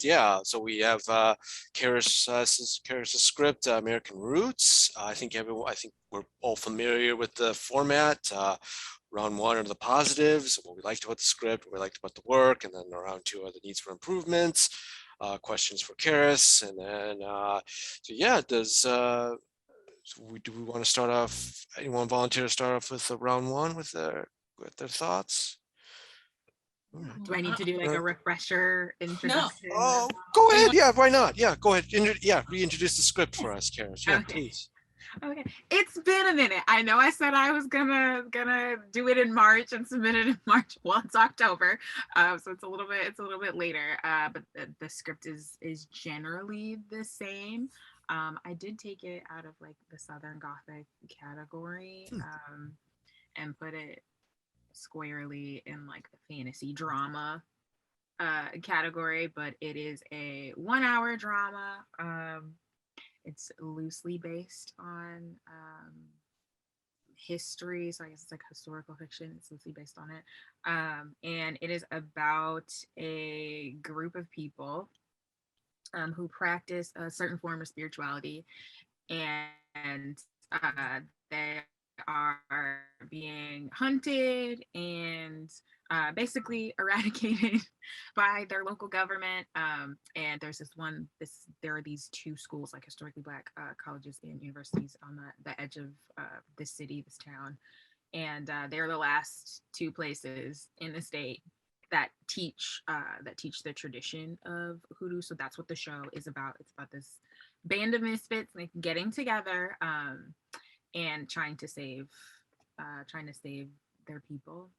Yeah, so we have Karis' script, American Roots. I think we're all familiar with the format. Round one are the positives, what we liked about the script, what we liked about the work, and then round two are the needs for improvements, questions for Karis, and then so yeah, do we want to start off? Anyone volunteer to start off with round one with their thoughts? Do I need to do like a refresher introduction? Oh, go ahead. Yeah, why not? Yeah, go ahead. Reintroduce the script for us, Karis. Yeah, Okay. please. Okay, it's been a minute. I know I said I was gonna do it in March and submit it in March. Well, it's October, so it's a little bit later. But the script is generally the same. I did take it out of like the Southern Gothic category, and put it squarely in like the fantasy drama category. But it is a 1 hour drama. It's loosely based on history, so I guess it's like historical fiction. It's loosely based on it, and it is about a group of people who practice a certain form of spirituality, and they are being hunted and basically eradicated by their local government. And there are these two schools, like historically Black colleges and universities on the edge of this city, this town. And they're the last two places in the state that teach the tradition of hoodoo. So that's what the show is about. It's about this band of misfits like getting together and trying to save their people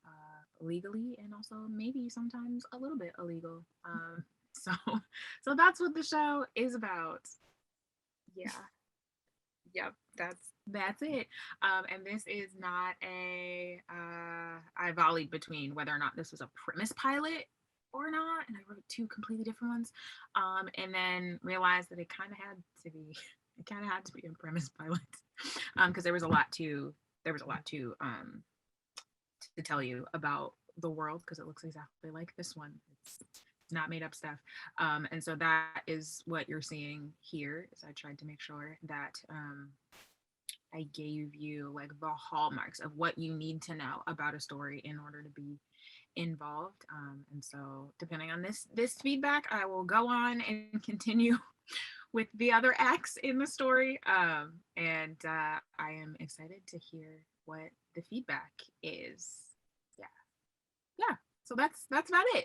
legally, and also maybe sometimes a little bit illegal. So so that's what the show is about. Yeah. Yep, that's it. And this is not I volleyed between whether or not this was a premise pilot or not, and I wrote two completely different ones. And then realized that it kind of had to be a premise pilot. Because there was a lot to tell you about the world, because it looks exactly like this one. It's not made up stuff. And so that is what you're seeing here. Is I tried to make sure that I gave you like the hallmarks of what you need to know about a story in order to be involved. And so depending on this feedback, I will go on and continue with the other acts in the story. And I am excited to hear what the feedback is. Yeah. So that's about it.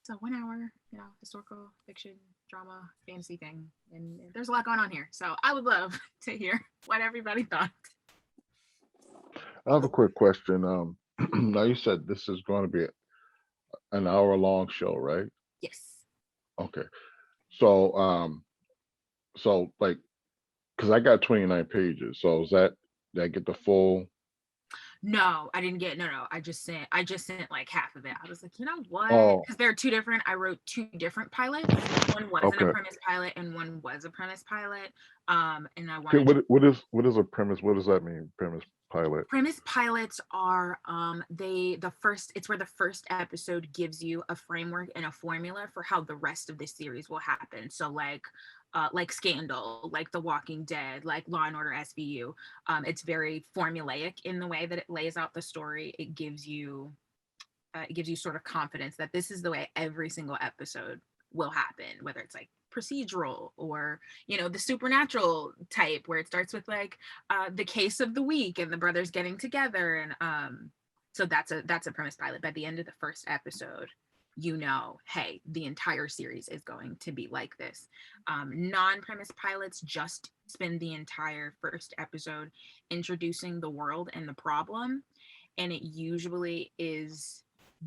It's a 1 hour, historical fiction, drama, fantasy thing. And there's a lot going on here. So I would love to hear what everybody thought. I have a quick question. Now you said this is going to be an hour-long show, right? Yes. Okay. So like, because I got 29 pages. So did I get the full? No, I didn't get no. I just sent like half of it. I was like, you know what? Oh, Because there are two different. I wrote two different pilots. One wasn't a okay. premise pilot, and one was a premise pilot. And I Okay, wanted what is a premise? What does that mean? Premise pilot. premise pilots are it's where the first episode gives you a framework and a formula for how the rest of the series will happen. So like Scandal, like The Walking Dead, like Law and Order SVU. It's very formulaic in the way that it lays out the story. It gives you sort of confidence that this is the way every single episode will happen, whether it's like procedural or the supernatural type, where it starts with like the case of the week and the brothers getting together. And so that's a premise pilot. By the end of the first episode, hey, the entire series is going to be like this. Non-premise pilots just spend the entire first episode introducing the world and the problem, and it usually is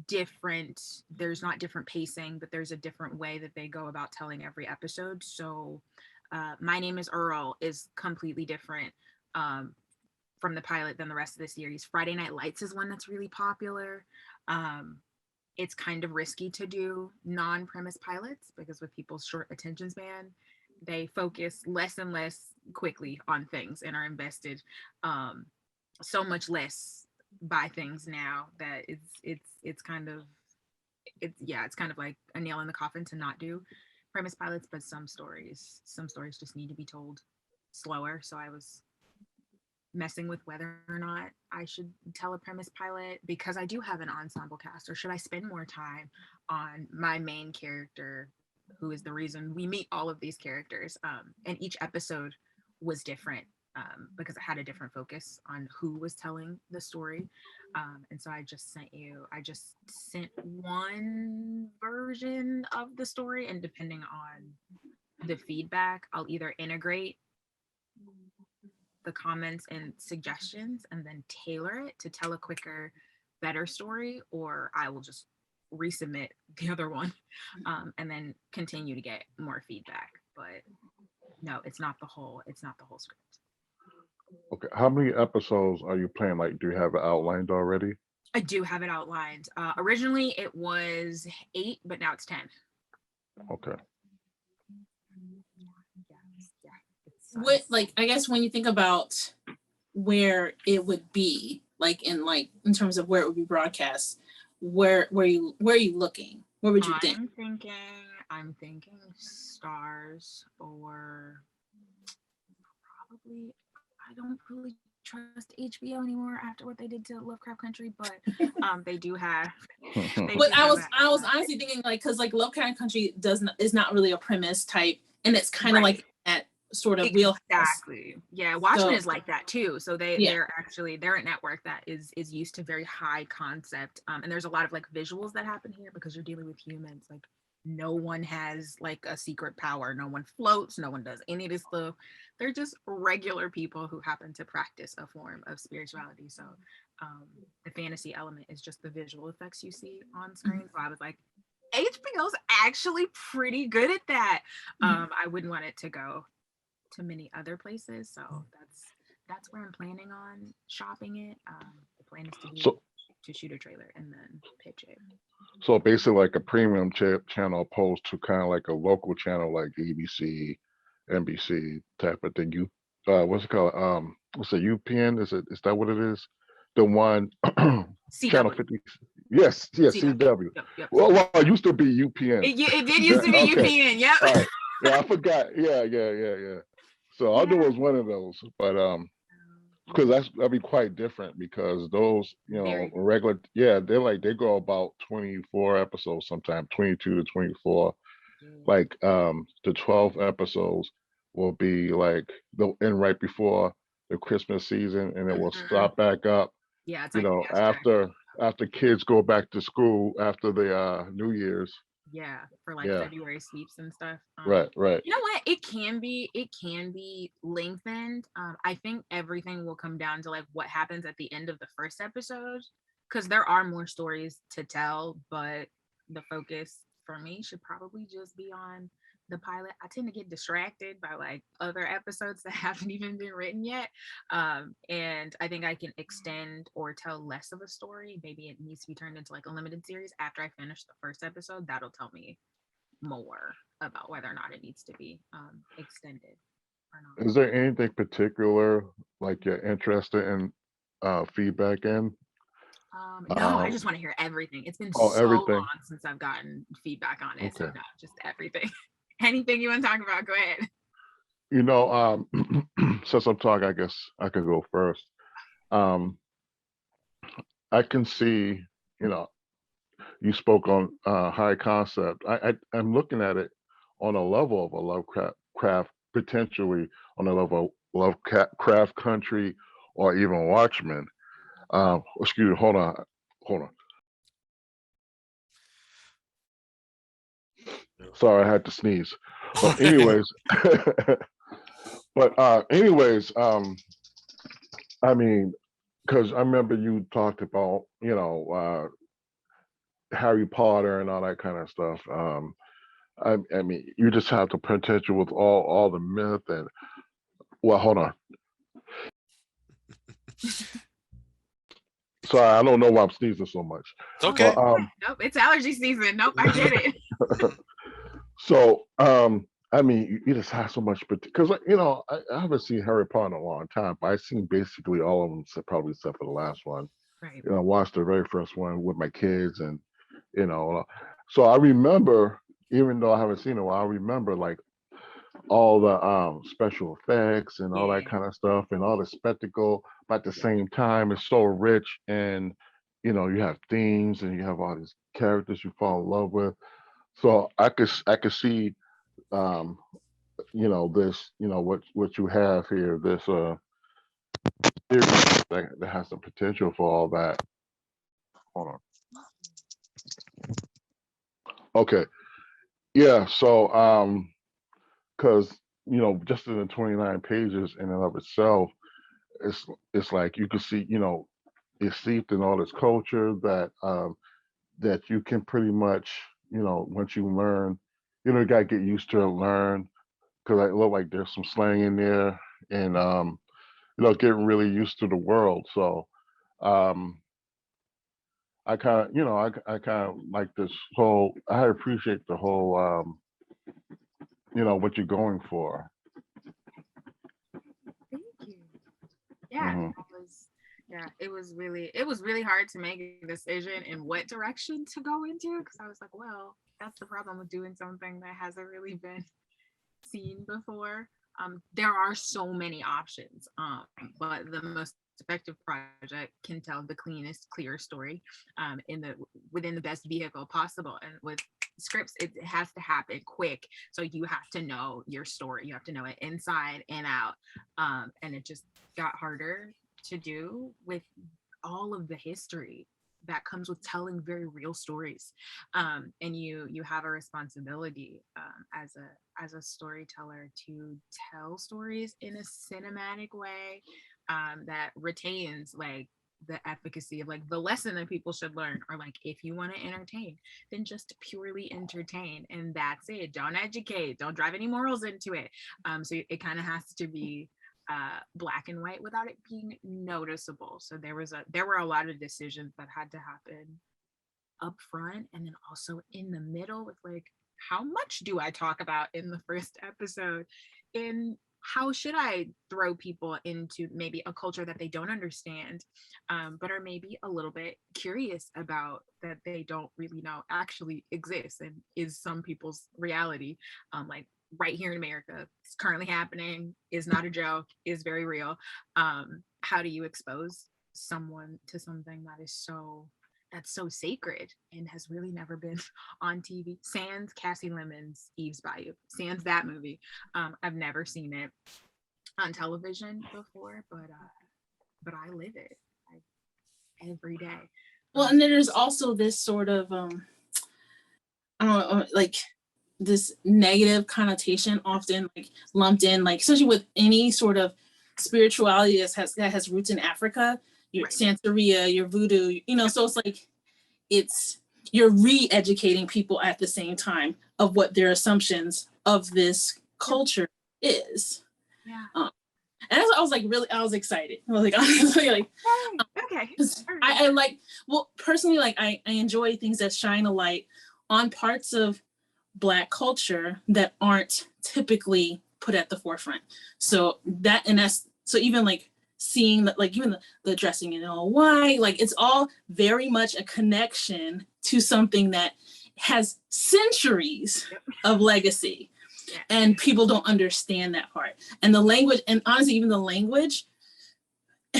different. There's not different pacing, but there's a different way that they go about telling every episode. So My Name is Earl is completely different from the pilot than the rest of the series. Friday Night Lights is one that's really popular. It's kind of risky to do non-premise pilots because with people's short attention span, they focus less and less quickly on things and are invested so much less by things now that it's kind of like a nail in the coffin to not do premise pilots, but some stories just need to be told slower. So I was messing with whether or not I should tell a premise pilot because I do have an ensemble cast, or should I spend more time on my main character, who is the reason we meet all of these characters. And each episode was different because it had a different focus on who was telling the story. And so I just sent one version of the story, and depending on the feedback, I'll either integrate the comments and suggestions and then tailor it to tell a quicker, better story, or I will just resubmit the other one and then continue to get more feedback. But no, it's not the whole script. Okay, how many episodes are you planning? Like, do you have it outlined already? I do have it outlined. Originally it was 8, but now it's 10. Okay. What, like, I guess when you think about where it would be, like in terms of where it would be broadcast, where are you looking? Where would you think? I'm thinking Stars, or probably, I don't really trust HBO anymore after what they did to Lovecraft Country, but they do have. But I was honestly thinking, like, because like Lovecraft Country is not really a premise type, and it's kind of like that sort of wheelhouse. Exactly. Yeah, Watchmen So, is like that too. So they're a network that is used to very high concept, and there's a lot of like visuals that happen here because you're dealing with humans. Like, no one has like a secret power, no one floats, no one does any of this stuff. They're just regular people who happen to practice a form of spirituality. So the fantasy element is just the visual effects you see on screen. So I was like, HBO's actually pretty good at that. I wouldn't want it to go to many other places, so that's where I'm planning on shopping it. The plan is to shoot a trailer and then pitch it. So basically like a premium channel opposed to kind of like a local channel like ABC, NBC type of thing. What's it called? What's it, UPN? Is that what it is? The one channel 50. Yes, CW. Yep. Well, it used to be UPN. It did used to be UPN. Yep. All right. Yeah, I forgot. Yeah. So I'll do it as one of those, but because that'd be quite different because those, regular, they go about 24 episodes, sometimes 22 to 24. Like the 12 episodes will be like they'll end right before the Christmas season, and it will start back up. Yeah, it's after kids go back to school after the New Year's. Yeah, for like February sweeps and stuff. Right. You know what? It can be lengthened. I think everything will come down to like what happens at the end of the first episode, because there are more stories to tell, but the focus for me should probably just be on the pilot. I tend to get distracted by like other episodes that haven't even been written yet. And I think I can extend or tell less of a story. Maybe it needs to be turned into like a limited series after I finish the first episode. That'll tell me more about whether or not it needs to be extended or not. Is there anything particular like you're interested in feedback in? No, I just want to hear everything. It's been everything. long since I've gotten feedback on it. Okay. So no, just everything. Anything you want to talk about, go ahead. Since I'm talking, I guess I can go first. I can see, you spoke on high concept. I'm looking at it on a level of a Lovecraft, potentially on a level of Lovecraft Country or even Watchmen. Excuse me, hold on. Sorry, I had to sneeze. But anyways, I mean, because I remember you talked about, Harry Potter and all that kind of stuff. I mean, you just have the potential with all the myth and, well, hold on. Sorry, I don't know why I'm sneezing so much. It's okay. But, nope, it's allergy season. Nope, I get it. So, I mean, you just have so much, because I haven't seen Harry Potter in a long time, but I've seen basically all of them, probably except for the last one. Right. I watched the very first one with my kids, and so I remember even though I haven't seen it, well, I remember like all the special effects and all that Yeah. kind of stuff and all the spectacle, but at the same time it's so rich, and you have themes and you have all these characters you fall in love with. So I could see um this, what you have here, this series that has the potential for all that. Hold on. Okay. Yeah, so because just in the 29 pages in and of itself, it's like you can see, it's steeped in all this culture that you can pretty much, once you learn, you gotta get used to it, learn, because I look like there's some slang in there, and getting really used to the world. So um I kind of, I kind of like this whole. I appreciate the whole, what you're going for. Thank you. Yeah, Hmm. it was really hard to make a decision in what direction to go into, because I was like, well, that's the problem with doing something that hasn't really been seen before. There are so many options, but the most effective project can tell the cleanest, clear story in the within the best vehicle possible. And with scripts, it has to happen quick, so you have to know your story. You have to know it inside and out, and it just got harder to do with all of the history that comes with telling very real stories, and you have a responsibility as a storyteller to tell stories in a cinematic way that retains like the efficacy of like the lesson that people should learn, or like if you want to entertain, then just purely entertain, and that's it. Don't educate, don't drive any morals into it. So it kind of has to be black and white without it being noticeable. So there were a lot of decisions that had to happen up front, and then also in the middle, with like, how much do I talk about in the first episode, in how should I throw people into maybe a culture that they don't understand, but are maybe a little bit curious about, that they don't really know actually exists and is some people's reality, like right here in America, it's currently happening, is not a joke, is very real. How do you expose someone to something that is that's so sacred and has really never been on TV? Sans Cassie Lemon's Eve's Bayou, sans that movie. I've never seen it on television before, but I live it every day. Well, and then there's also this sort of I don't know, like this negative connotation often like lumped in, like especially with any sort of spirituality that has roots in Africa, your Right. Santeria, your voodoo, so it's like you're re-educating people at the same time of what their assumptions of this culture is. Yeah. And I was like, really, I was excited. I was like, honestly, like, okay. I like, well, personally, like, I enjoy things that shine a light on parts of Black culture that aren't typically put at the forefront. So so even like seeing that, like even the dressing in all white, like it's all very much a connection to something that has centuries of legacy. And people don't understand that part. And the language, and honestly, even the language,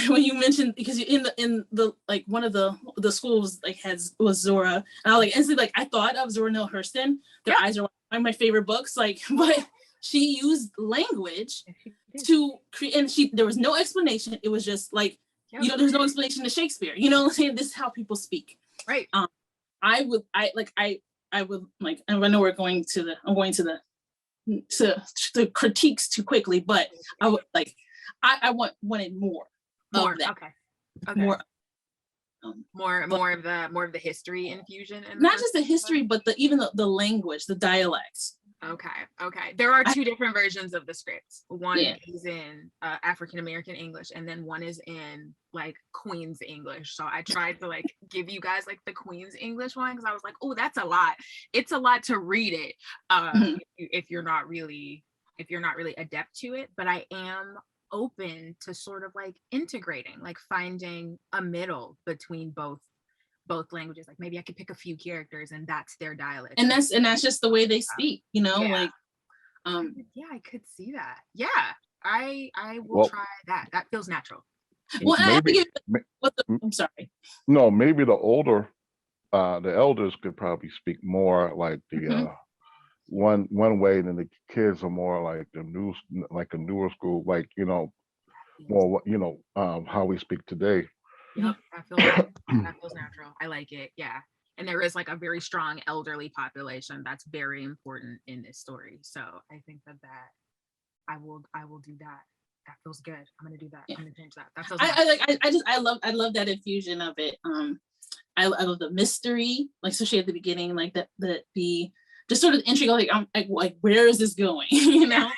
when you mentioned, because in the like one of the schools like was Zora, and I was like instantly like I thought of Zora Neale Hurston. Their Eyes Are one of my favorite books. Like, but she used language to create, and there was no explanation. It was just like there's no explanation to Shakespeare. You know what I'm saying? This is how people speak. Right. I would like, and I know I'm going to the critiques too quickly, but I would like I wanted more of that. Okay. More of the history infusion, and not just the history, but even the language, the dialects. Okay. There are two different versions of the scripts. One is in African American English, and then one is in like Queen's English. So I tried to like give you guys like the Queen's English one, because I was like, oh, that's a lot. It's a lot to read it if you're not really adept to it. But I am open to sort of like integrating, like finding a middle between both both languages. Like maybe I could pick a few characters and that's their dialect. And that's just the way they speak, you know, Yeah. like yeah, I could see that. Yeah, I will Well, try that. That feels natural. well, and I maybe think I'm sorry. no, maybe the elders could probably speak more like the Mhm. one way, and then the kids are more like like a newer school, like more how we speak today. Yep, that feels natural. I like it. Yeah. And there is like a very strong elderly population that's very important in this story. So I think that I will do that. That feels good. I'm gonna do that. Yeah. I'm gonna change that. That feels I natural. like I love that infusion of it. I love the mystery, like especially at the beginning, like the just sort of intrigue, like I'm like where is this going? You know?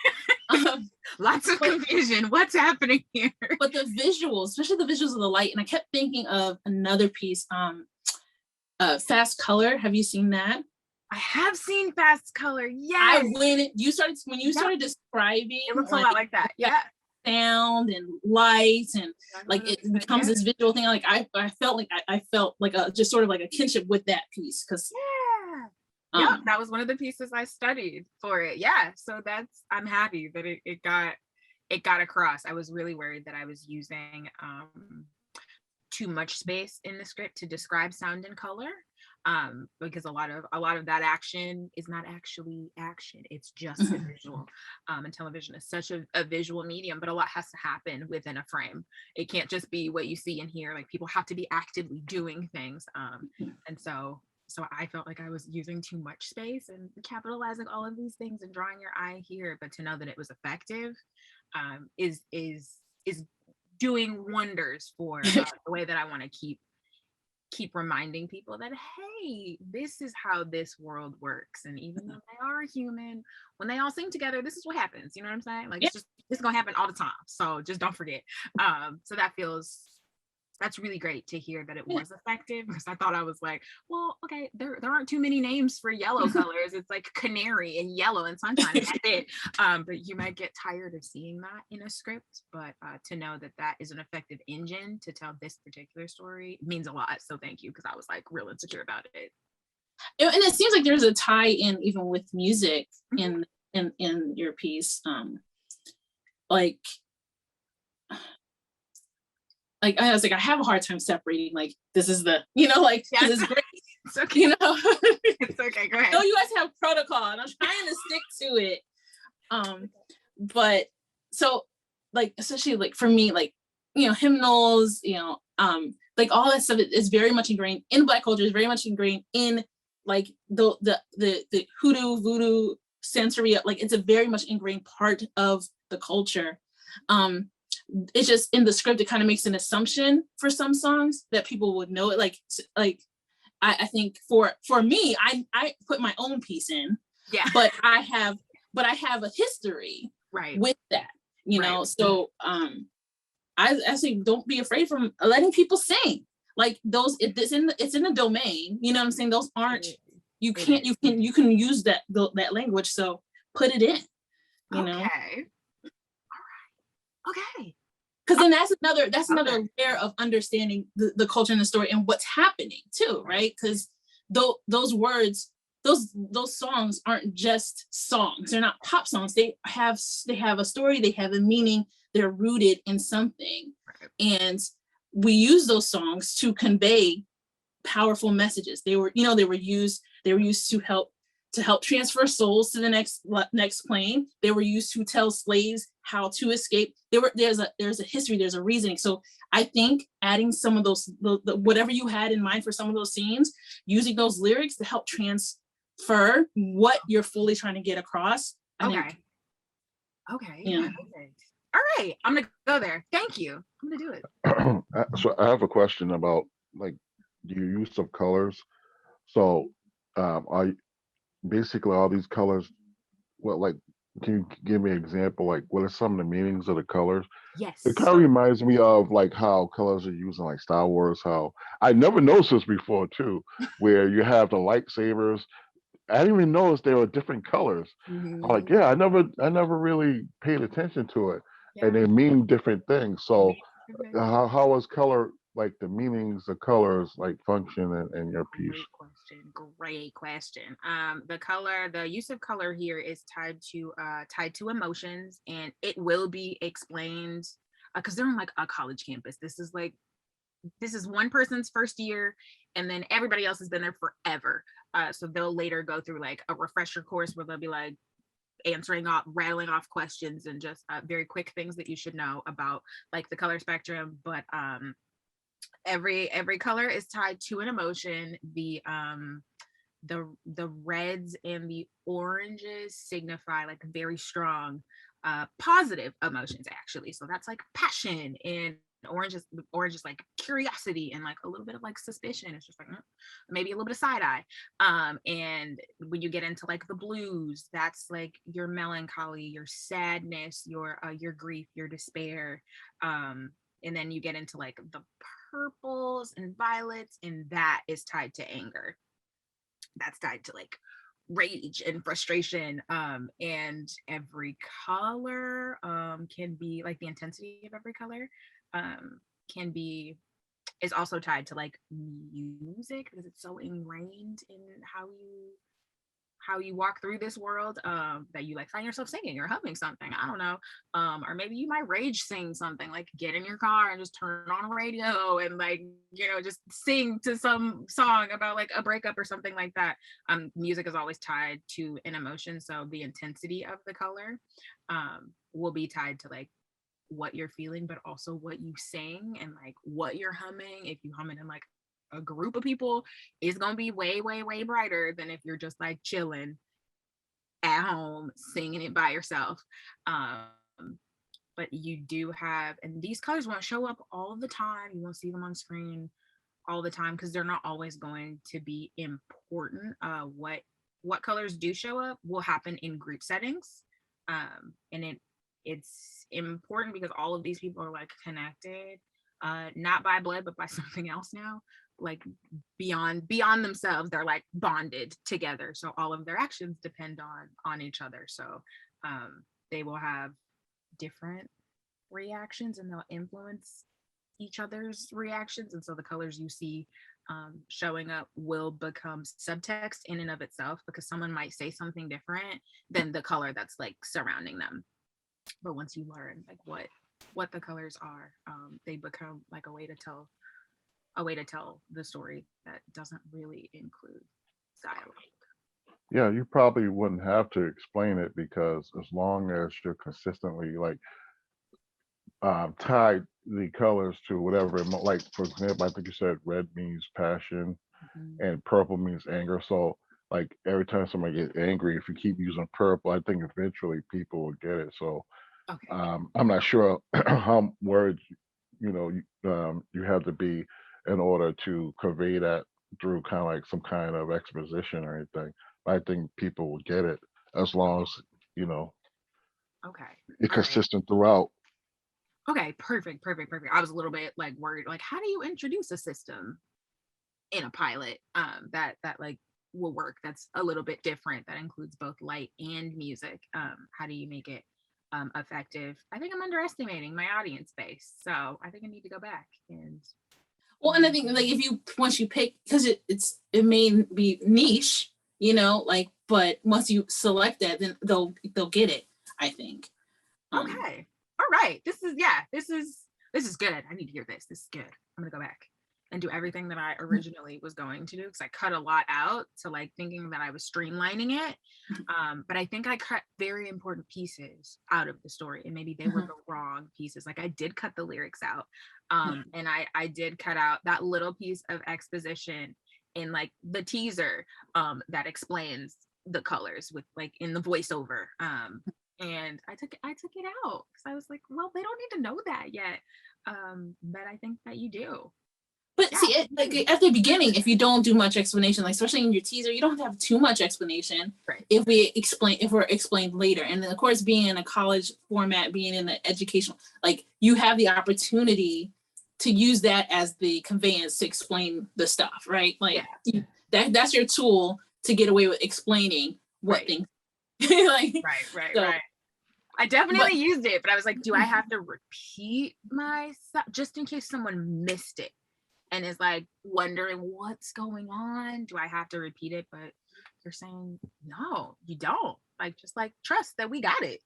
Lots of confusion. What's happening here? But the visuals, especially the visuals of the light, and I kept thinking of another piece, Fast Color. Have you seen that? I have seen Fast Color. Yes. When you started describing, It looks a lot like that. Yeah. Sound and lights and like it becomes this visual thing. Like I felt like a just sort of like a kinship with that piece because yeah, that was one of the pieces I studied for it. Yeah, so I'm happy that it got across. I was really worried that I was using too much space in the script to describe sound and color, because a lot of that action is not actually action. It's just a visual, and television is such a visual medium, but a lot has to happen within a frame. It can't just be what you see and hear. Like people have to be actively doing things, and so I felt like I was using too much space and capitalizing all of these things and drawing your eye here, but to know that it was effective is doing wonders for the way that I want to keep reminding people that, hey, this is how this world works. And even though they are human, when they all sing together, this is what happens. You know what I'm saying? Like it's gonna happen all the time. So just don't forget. So that's really great to hear that it was effective, because I thought I was like, well, okay, there aren't too many names for yellow colors. It's like canary and yellow and sunshine, and that's it. But you might get tired of seeing that in a script, but to know that is an effective engine to tell this particular story means a lot. So thank you, because I was like real insecure about it. And it seems like there's a tie in even with music in your piece. Like I was like, I have a hard time separating, like, this is the, like, this is great. It's okay. It's okay, go ahead. No, you guys have protocol, and I'm trying to stick to it. But so, like, especially, like, for me, like, hymnals, like, all that stuff is very much ingrained in Black culture, is very much ingrained in, like, the hoodoo, voodoo, Santeria, like, it's a very much ingrained part of the culture. It's just in the script, it kind of makes an assumption for some songs that people would know it. Like I think for me, I put my own piece in, but I have a history with that, know. So I say, don't be afraid from letting people sing. Like those, it's in the domain. You know what I'm saying? Those aren't, you can use that language. So put it in. You know. Okay. Because then that's another layer of understanding the culture and the story and what's happening too, right? Because those words, those songs aren't just songs. They're not pop songs. They have a story. They have a meaning. They're rooted in something, and we use those songs to convey powerful messages. They were used to help transfer souls to the next plane. They were used to tell slaves how to escape. There's a history, there's a reasoning. So I think adding some of those, whatever you had in mind for some of those scenes, using those lyrics to help transfer what you're fully trying to get across. Okay. Yeah. All right, I'm gonna go there. Thank you. I'm gonna do it. So I have a question about like the use of colors. So basically all these colors, can you give me an example, like what are some of the meanings of the colors? Yes. It kind of reminds me of like how colors are used in like Star Wars, how I never noticed this before too, where you have the lightsabers. I didn't even notice they were different colors. I'm like, I never really paid attention to it. And they mean different things. So how is color like the meanings, the colors, like function in your piece? Great question. The use of color here is tied to emotions, and it will be explained because they're on like a college campus. This is one person's first year, and then everybody else has been there forever. So they'll later go through like a refresher course where they'll be like rattling off questions and just very quick things that you should know about like the color spectrum. But every color is tied to an emotion. The reds and the oranges signify like very strong positive emotions, actually. So that's like passion, and orange is like curiosity and like a little bit of like suspicion. It's just like maybe a little bit of side eye. And when you get into like the blues, that's like your melancholy, your sadness, your grief, your despair. And then you get into like the purples and violets, and that is tied to anger. That's tied to like rage and frustration. And every color can be like the intensity of every color is also tied to like music, because it's so ingrained in how you walk through this world, that you like find yourself singing or humming something, I don't know, or maybe you might rage sing something, like get in your car and just turn on a radio and like, just sing to some song about like a breakup or something like that. Music is always tied to an emotion, so the intensity of the color will be tied to like what you're feeling, but also what you sing and like what you're humming. If you hum it in like a group of people, is gonna be way, way, way brighter than if you're just like chilling at home singing it by yourself. But you do have, and these colors won't show up all the time. You won't see them on screen all the time because they're not always going to be important. What colors do show up will happen in group settings, and it's important because all of these people are like connected, not by blood but by something else now, like beyond themselves. They're like bonded together, so all of their actions depend on each other. So they will have different reactions and they'll influence each other's reactions, and so the colors you see showing up will become subtext in and of itself, because someone might say something different than the color that's like surrounding them. But once you learn like what the colors are, they become like a way to tell the story that doesn't really include dialogue. Yeah, you probably wouldn't have to explain it, because as long as you're consistently like tied the colors to whatever, like for example, I think you said red means passion and purple means anger. So like every time somebody gets angry, if you keep using purple, I think eventually people will get it. So Okay. I'm not sure how words you have to be in order to convey that through kind of like some kind of exposition or anything. I think people will get it as long as Okay. you're All right. consistent throughout. Okay, perfect. I was a little bit like worried, like how do you introduce a system in a pilot that like will work, that's a little bit different, that includes both light and music? How do you make it effective? I think I'm underestimating my audience base, so I think I need to go back and Well, and I think like once you pick, because it may be niche, like, but once you select that, then they'll get it, I think. Okay. All right. This is good. I need to hear this. This is good. I'm gonna go back and do everything that I originally was going to do, because I cut a lot out to like thinking that I was streamlining it. But I think I cut very important pieces out of the story, and maybe they were the wrong pieces. Like I did cut the lyrics out. And I did cut out that little piece of exposition in like the teaser that explains the colors with like in the voiceover. And I took it out because I was like, well, they don't need to know that yet. But I think that you do. But yeah. See, like at the beginning, if you don't do much explanation, like especially in your teaser, you don't have to have too much explanation. Right. If we're explained later, and then of course, being in a college format, being in the educational, like you have the opportunity to use that as the conveyance to explain the stuff, right? Like that's your tool to get away with explaining what things. Like, right. I definitely used it, but I was like, do I have to repeat myself just in case someone missed it? and is like wondering what's going on. Do I have to repeat it? But you're saying no, you don't. Like, just like trust that we got it.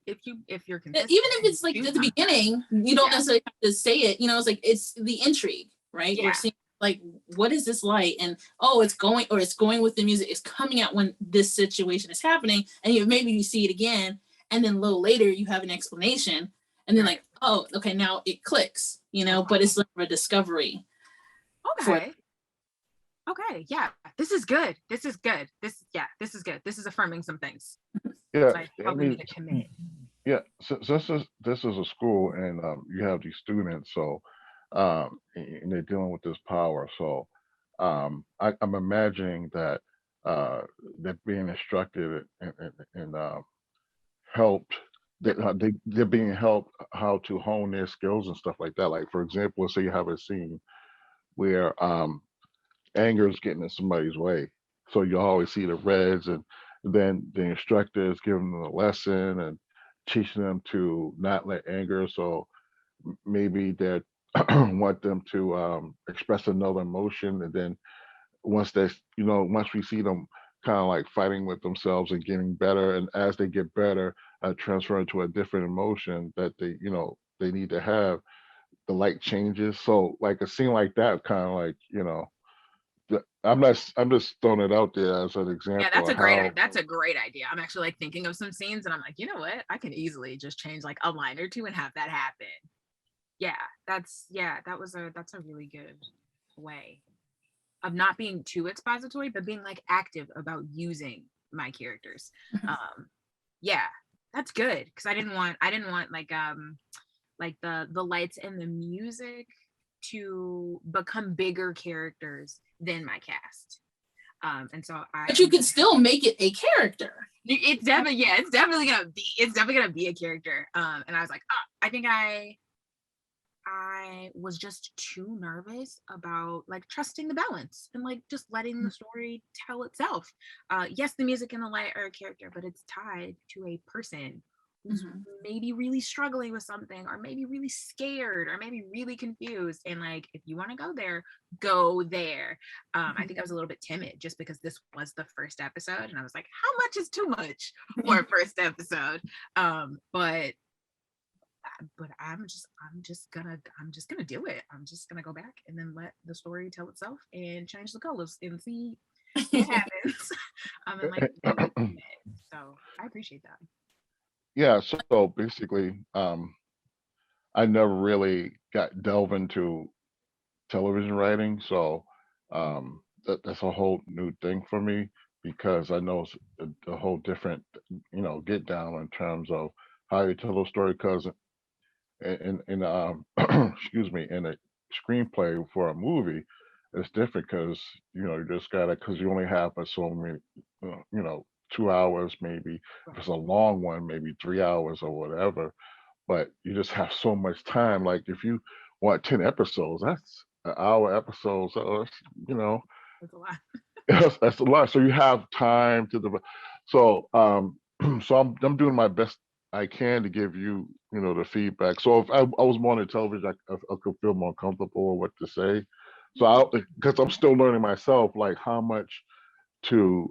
If you're consistent, even if it's like at the beginning, you don't necessarily have to say it. You know, it's like it's the intrigue, right? Yeah. We're seeing like, what is this light? And it's going with the music. It's coming out when this situation is happening, and maybe you see it again, and then a little later you have an explanation, and then like, oh, okay, now it clicks. You know, but it's like a discovery. Okay. Okay. Yeah. This is good. This is good. This is good. This is affirming some things. Yeah. Like helping me to commit. Yeah. So this is a school, and you have these students, so and they're dealing with this power. So I'm imagining that they're being instructed and helped. They're being helped how to hone their skills and stuff like that. Like, for example, say you have a scene where anger is getting in somebody's way. So you always see the reds, and then the instructor is giving them a lesson and teaching them to not let anger. So maybe they want them to express another emotion, and then once they, once we see them kind of like fighting with themselves and getting better, and as they get better, transfer into a different emotion that they need to have, the light changes. So like a scene like that, kind of like, I'm just throwing it out there as an example. Yeah, that's a great idea. I'm actually like thinking of some scenes, and I'm like, you know what? I can easily just change like a line or two and have that happen. Yeah, that's a really good way of not being too expository, but being like active about using my characters. Yeah, that's good, because I didn't want like the lights and the music to become bigger characters than my cast. And so but you can still make it a character. It's definitely gonna be a character. And I was like, I think I was just too nervous about like trusting the balance and like just letting the story tell itself. Yes, the music and the light are a character, but it's tied to a person who's maybe really struggling with something, or maybe really scared, or maybe really confused. And like, if you want to go there, go there. I think I was a little bit timid just because this was the first episode, and I was like, how much is too much for a first episode? But I'm just gonna do it. I'm just gonna go back and then let the story tell itself and change the colors and see what happens. And like, so I appreciate that. Yeah, so basically, I never really got delve into television writing, so that's a whole new thing for me, because I know it's a whole different, get down in terms of how you tell a story. Because in excuse me, in a screenplay for a movie, it's different, because you just gotta, because you only have so many, 2 hours maybe. If it's a long one, maybe 3 hours or whatever. But you just have so much time. Like, if you want 10 episodes, that's an hour episode. So That's a lot. that's a lot. So you have time to develop. So so I'm doing my best I can to give you the feedback. So if I was more on the television, I could feel more comfortable with what to say. So because I'm still learning myself, like how much to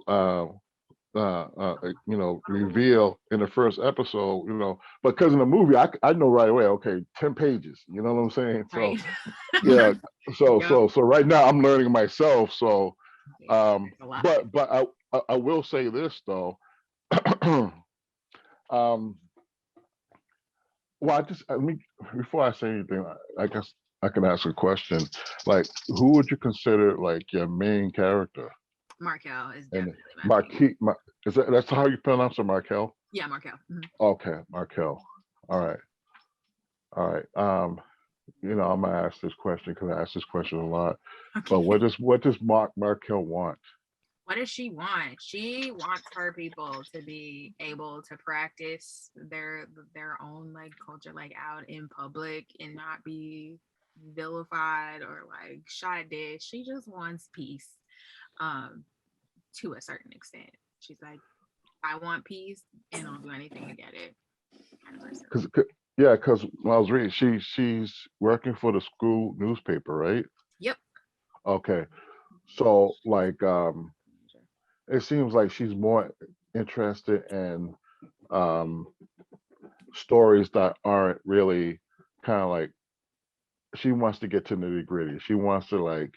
reveal in the first episode, but because in the movie, I know right away, okay, 10 pages, you know what I'm saying? Right. So yeah, so right now I'm learning myself. So but I will say this though. Well, before I say anything, I guess I can ask a question. Like, who would you consider like your main character? Markel is And definitely my favorite. That's how you pronounce it, Markel? Yeah, Markel. Okay, Markel. All right. All right. I'm gonna ask this question because I ask this question a lot. Okay. But what does Markel want? What does she want? She wants her people to be able to practice their own like culture, like out in public, and not be vilified or like shot dead. She just wants peace, to a certain extent. She's like, I want peace, and I'll do anything to get it. Kind of person. Because when I was reading, she's working for the school newspaper, right? Yep. Okay. So like it seems like she's more interested in um stories that aren't really kind of like she wants to get to nitty gritty. She wants to like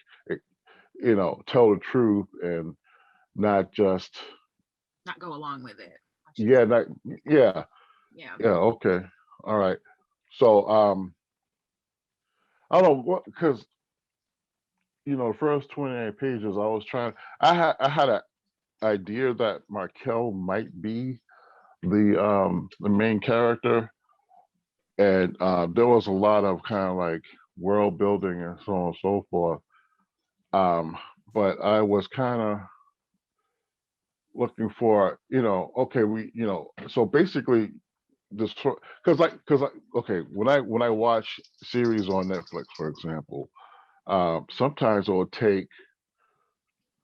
tell the truth and not just Not go along with it. yeah, not yeah, Yeah. yeah, okay. All right. So I don't know what because the first 28 pages I was trying I had an idea that Markel might be the main character, and there was a lot of kind of like world building and so on and so forth. But I was kind of looking for, okay, so basically this because okay, when I watch series on Netflix, for example, sometimes it'll take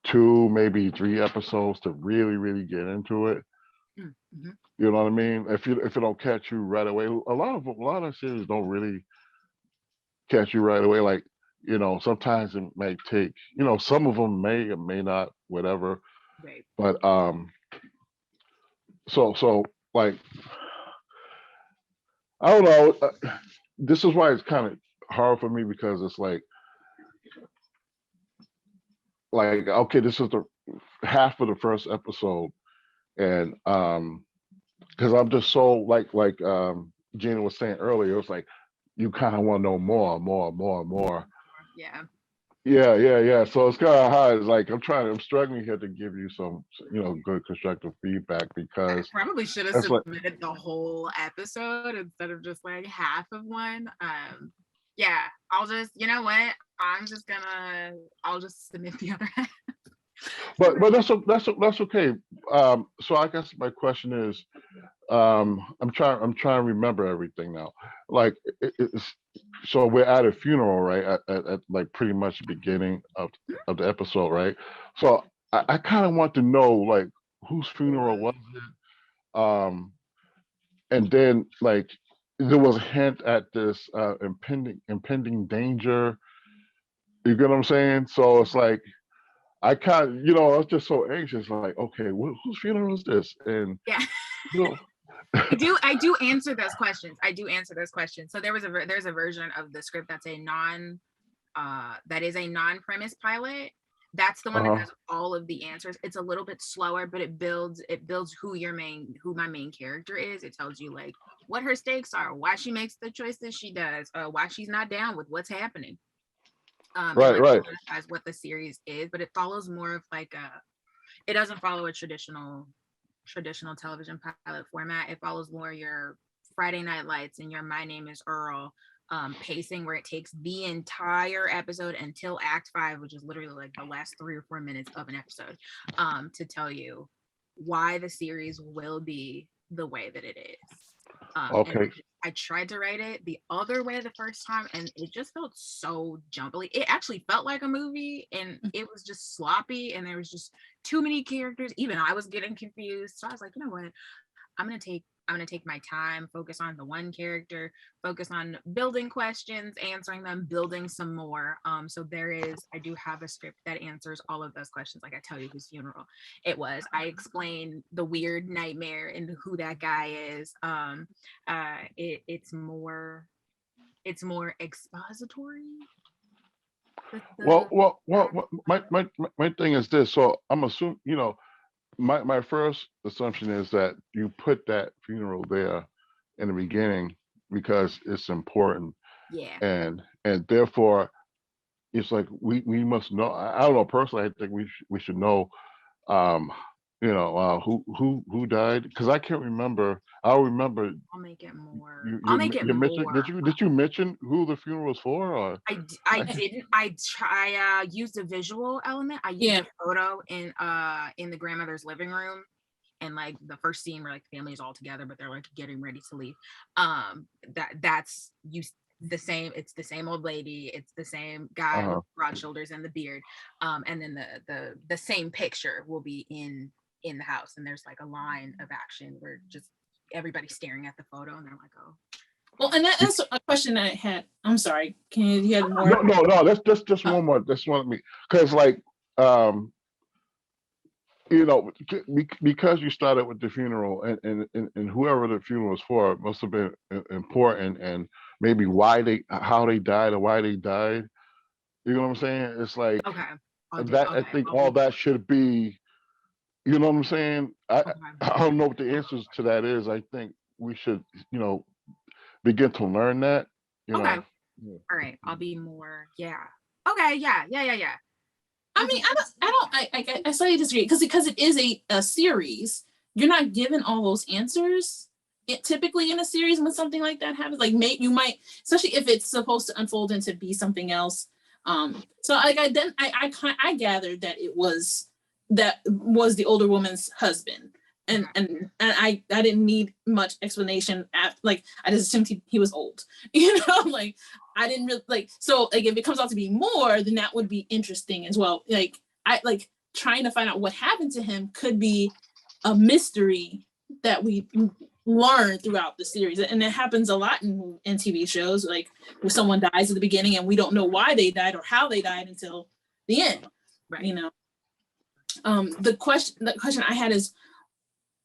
two, maybe three episodes to really, really get into it. Mm-hmm. You know what I mean? If it don't catch you right away, a lot of series don't really catch you right away. Like, sometimes it may take, some of them may or may not, whatever. Right. But so like I don't know. This is why it's kind of hard for me because it's like okay, this is the half of the first episode, and because I'm just so like Gina was saying earlier, it's like you kind of want to know more. Yeah. Yeah. So it's kind of hard. It's like I'm struggling here to give you some, good constructive feedback I because probably should have that's like, submitted the whole episode instead of just like half of one. Yeah, I'll just, you know what? I'll just submit the other half. but that's okay. So I guess my question is, I'm trying to remember everything now. Like it's so we're at a funeral, right? At like pretty much the beginning of the episode, right? So I kind of want to know like whose funeral was it? And then like there was a hint at this impending danger. You get what I'm saying? So it's like I kind of, I was just so anxious, like, okay, whose funeral is this? And Yeah. you know, I do answer those questions. I do answer those questions. So there's a version of the script that's that is a non-premise pilot. That's the one that uh-huh. has all of the answers. It's a little bit slower, but it builds who my main character is. It tells you like what her stakes are, why she makes the choices she does, why she's not down with what's happening. And like Right. solidifies what the series is, but it follows more of like it doesn't follow a traditional television pilot format. It follows more your Friday Night Lights and your My Name is Earl pacing, where it takes the entire episode until Act 5, which is literally like the last 3 or 4 minutes of an episode, to tell you why the series will be the way that it is. And Okay. I tried to write it the other way the first time, and it just felt so jumbly. It actually felt like a movie, and it was just sloppy, and there was just too many characters. Even I was getting confused. So I was like, you know what? I'm gonna take my time, focus on the one character, focus on building questions, answering them, building some more. So I do have a script that answers all of those questions. Like I tell you whose funeral it was. I explain the weird nightmare and who that guy is. It's more expository. My thing is this. So I'm assuming, my first assumption is that you put that funeral there in the beginning because it's important, Yeah. and therefore it's like we must know. I don't know personally. I think we should know, um, who died because I can't remember. I'll remember. I'll make it more. You I'll you make it you mentioned more. did you mention who the funeral was for or I didn't. I used a visual element. I used a photo in the grandmother's living room, and like the first scene where like the family is all together, but they're like getting ready to leave. That's you the same. It's the same old lady. It's the same guy with broad shoulders and the beard. And then the same picture will be in the house, and there's like a line of action where just everybody's staring at the photo, and they're like, oh. Well, and that's a question I had. I'm sorry. Can you had more? No. That's just one more. That's one of me. Because like, you know, because you started with the funeral, and whoever the funeral was for must have been important, and maybe how they died or why they died. You know what I'm saying? It's like Okay. I think all that should be. You know what I'm saying? I don't know what the answers to that is. I think we should, begin to learn that. Okay. All right. I'll be more. Yeah. Okay. Yeah. I mean, I slightly disagree because it is a series. You're not given all those answers. Typically in a series when something like that happens, like you might, especially if it's supposed to unfold into be something else. So like I gathered that was the older woman's husband, and I didn't need much explanation. Like I just assumed he was old, like I didn't really like. So like if it comes out to be more, then that would be interesting as well. Like I like trying to find out what happened to him could be a mystery that we learn throughout the series, and it happens a lot in TV shows, like where someone dies at the beginning and we don't know why they died or how they died until the end. Right. The question I had is,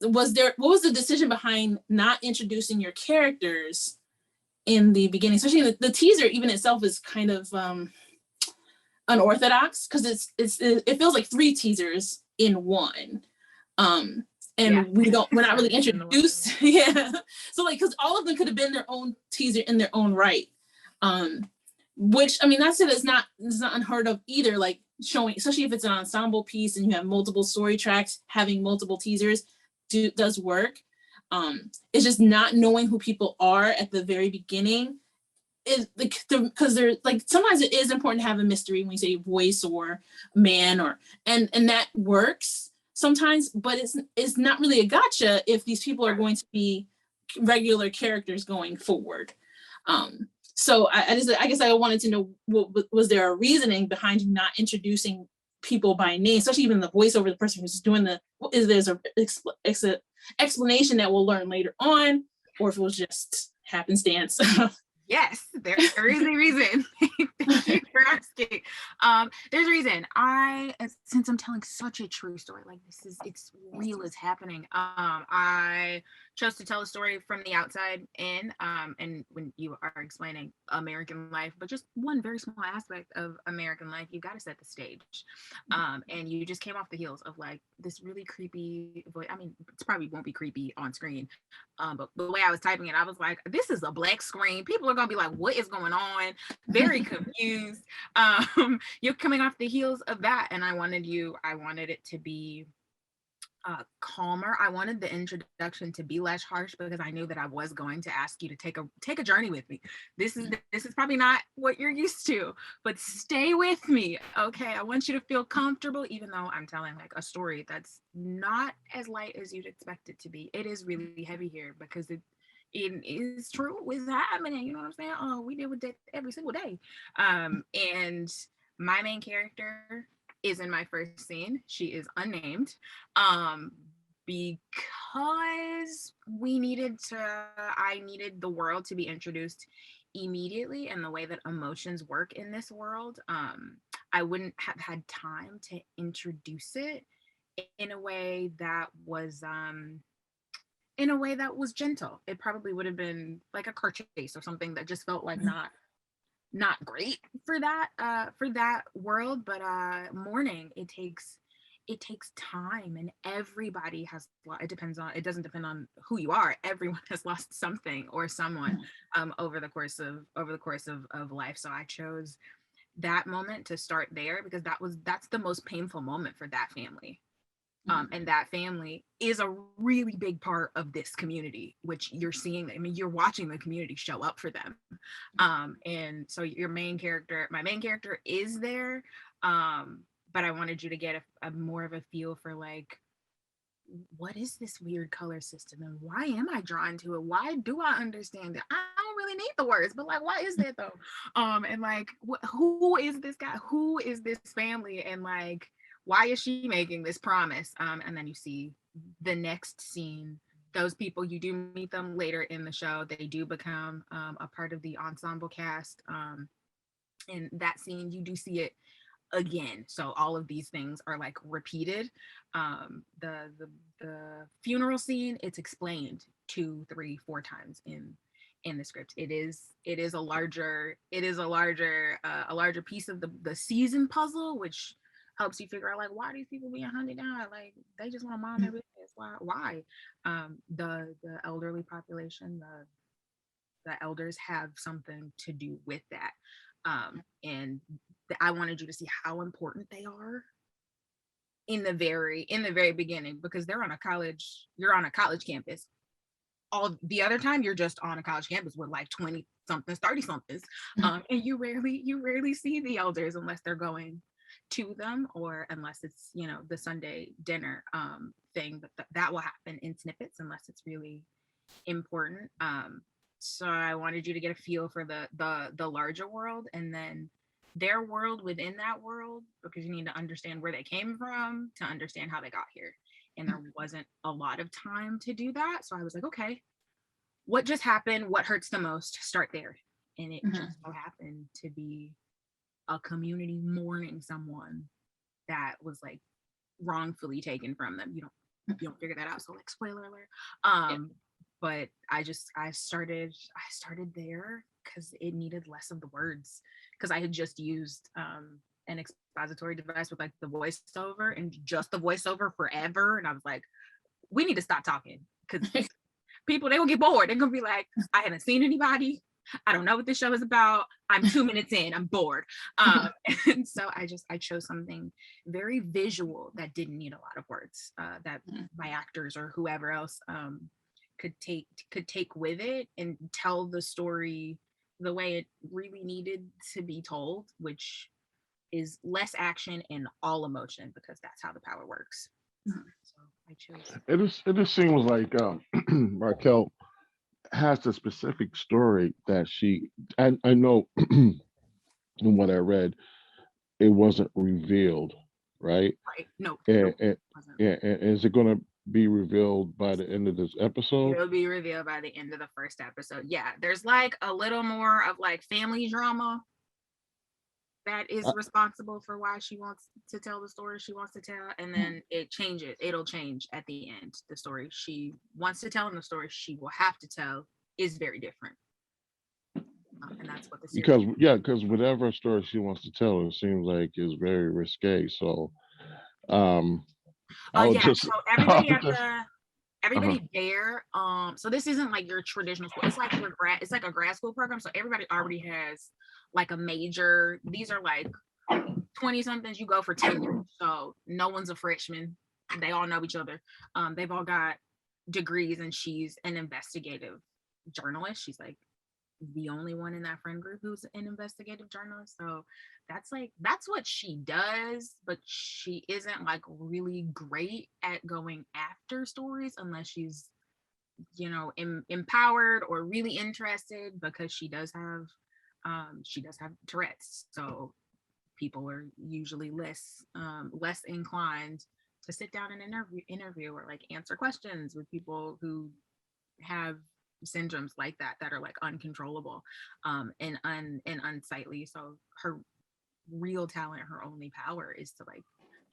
what was the decision behind not introducing your characters in the beginning, especially the teaser even itself is kind of unorthodox because it feels like 3 teasers in one. We're not really introduced. Yeah. So like, because all of them could have been their own teaser in their own right. Which, I mean, that's it. It's not unheard of either. Like showing, especially if it's an ensemble piece and you have multiple story tracks, having multiple teasers does work. It's just not knowing who people are at the very beginning is because they're like, sometimes it is important to have a mystery when you say voice or man and that works sometimes, but it's not really a gotcha if these people are going to be regular characters going forward. So I guess I wanted to know, was there a reasoning behind you not introducing people by name, especially even the voiceover, the person who's doing there's a explanation that we'll learn later on, or if it was just happenstance. Yes, there is a reason. Thank you for asking. There's a reason. Since I'm telling such a true story, like it's real, it's happening. I chose to tell a story from the outside in, and when you are explaining American life, but just one very small aspect of American life, you got to set the stage. And you just came off the heels of like this really creepy voice. I mean, it probably won't be creepy on screen. But the way I was typing it, I was like, this is a black screen. People are gonna be like, what is going on? Very confused. You're coming off the heels of that. And I wanted it to be calmer. I wanted the introduction to be less harsh because I knew that I was going to ask you to take a journey with me. This is probably not what you're used to, but stay with me. Okay. I want you to feel comfortable, even though I'm telling like a story that's not as light as you'd expect it to be. It is really heavy here because it is true. It's happening. You know what I'm saying? Oh, we deal with that every single day. And my main character is in my first scene. She is unnamed because I needed the world to be introduced immediately, and the way that emotions work in this world, I wouldn't have had time to introduce it in a way that was gentle. It probably would have been like a car chase or something that just felt like not great for that world. But mourning, it takes time, and everybody has, it doesn't depend on who you are. Everyone has lost something or someone over the course of life. So I chose that moment to start there because that's the most painful moment for that family. And that family is a really big part of this community, which you're seeing. I mean, you're watching the community show up for them. And so my main character is there. But I wanted you to get a more of a feel for like, what is this weird color system and why am I drawn to it? Why do I understand it? I don't really need the words, but like, why is that though? And like, who is this guy? Who is this family? And like, why is she making this promise? And then you see the next scene those people, you do meet them later in the show. They do become a part of the ensemble cast. In that scene, you do see it again. So all of these things are like repeated. The funeral scene, it's explained 2, 3, 4 times in the script. It is a larger a larger piece of the season puzzle, which helps you figure out like why these people being hunted down. Like they just want to mind their business. Why? The elderly population, the elders have something to do with that. And I wanted you to see how important they are in the very beginning, because you're on a college campus. All the other time you're just on a college campus with like 20 somethings, 30 somethings. And you rarely see the elders unless they're going to them, or unless it's, you know, the Sunday dinner thing, but that will happen in snippets unless it's really important. So I wanted you to get a feel for the larger world, and then their world within that world, because you need to understand where they came from to understand how they got here. And there wasn't a lot of time to do that. So I was like, okay, what just happened? What hurts the most? Start there. And it just so happened to be a community mourning someone that was like wrongfully taken from them. You don't figure that out. So like spoiler alert. But I started there because it needed less of the words, because I had just used an expository device with like the voiceover and just the voiceover forever. And I was like, we need to stop talking, because people, they will get bored. They're gonna be like, I haven't seen anybody. I don't know what this show is about. I'm 2 minutes in, I'm bored. And so I chose something very visual that didn't need a lot of words, that my actors or whoever else could take with it and tell the story the way it really needed to be told, which is less action and all emotion, because that's how the power works. So I chose. It just seems like Raquel has a specific story that I know in what I read, it wasn't revealed, right? Right. No. And is it going to be revealed by the end of this episode? It'll be revealed by the end of the first episode. Yeah, there's like a little more of like family drama that is responsible for why she wants to tell the story she wants to tell, and then it'll change at the end. The story she wants to tell and the story she will have to tell is very different. And that's what the series because whatever story she wants to tell, it seems like is very risque. So I would just so everybody there, so this isn't like your traditional school. It's like it's like a grad school program, so everybody already has like a major. These are like 20 somethings. You go for 10 years, so no one's a freshman. They all know each other. They've all got degrees, and she's an investigative journalist. She's like the only one in that friend group who's an investigative journalist. So that's what she does, but she isn't like really great at going after stories unless she's, you know, empowered or really interested, because she does have Tourette's. So people are usually less inclined to sit down and interview or like answer questions with people who have syndromes like that are like uncontrollable and unsightly. So her real talent, her only power, is to like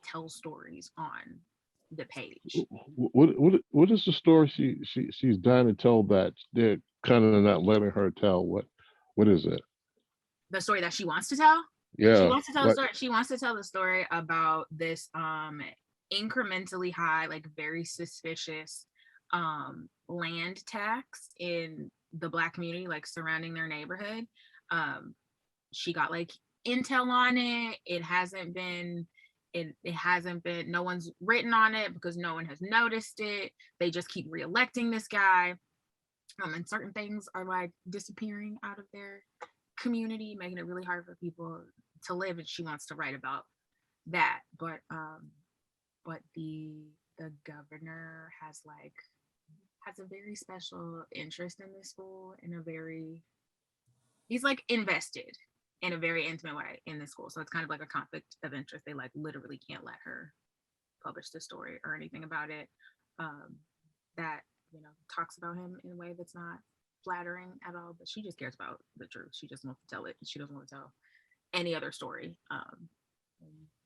tell stories on the page. What is the story she's dying to tell that they're kind of not letting her tell? What is it? The story that she wants to tell? Yeah. She wants to tell the story. She wants to tell the story about this incrementally high, like very suspicious land tax in the Black community, like surrounding their neighborhood. She got like intel on it. It hasn't been, no one's written on it because no one has noticed it. They just keep reelecting this guy. And certain things are like disappearing out of their community, making it really hard for people to live. And she wants to write about that. But the governor has a very special interest in this school, he's like invested in a very intimate way in this school. So it's kind of like a conflict of interest. They like literally can't let her publish the story or anything about it. That talks about him in a way that's not flattering at all, but she just cares about the truth. She just wants to tell it. She doesn't want to tell any other story. And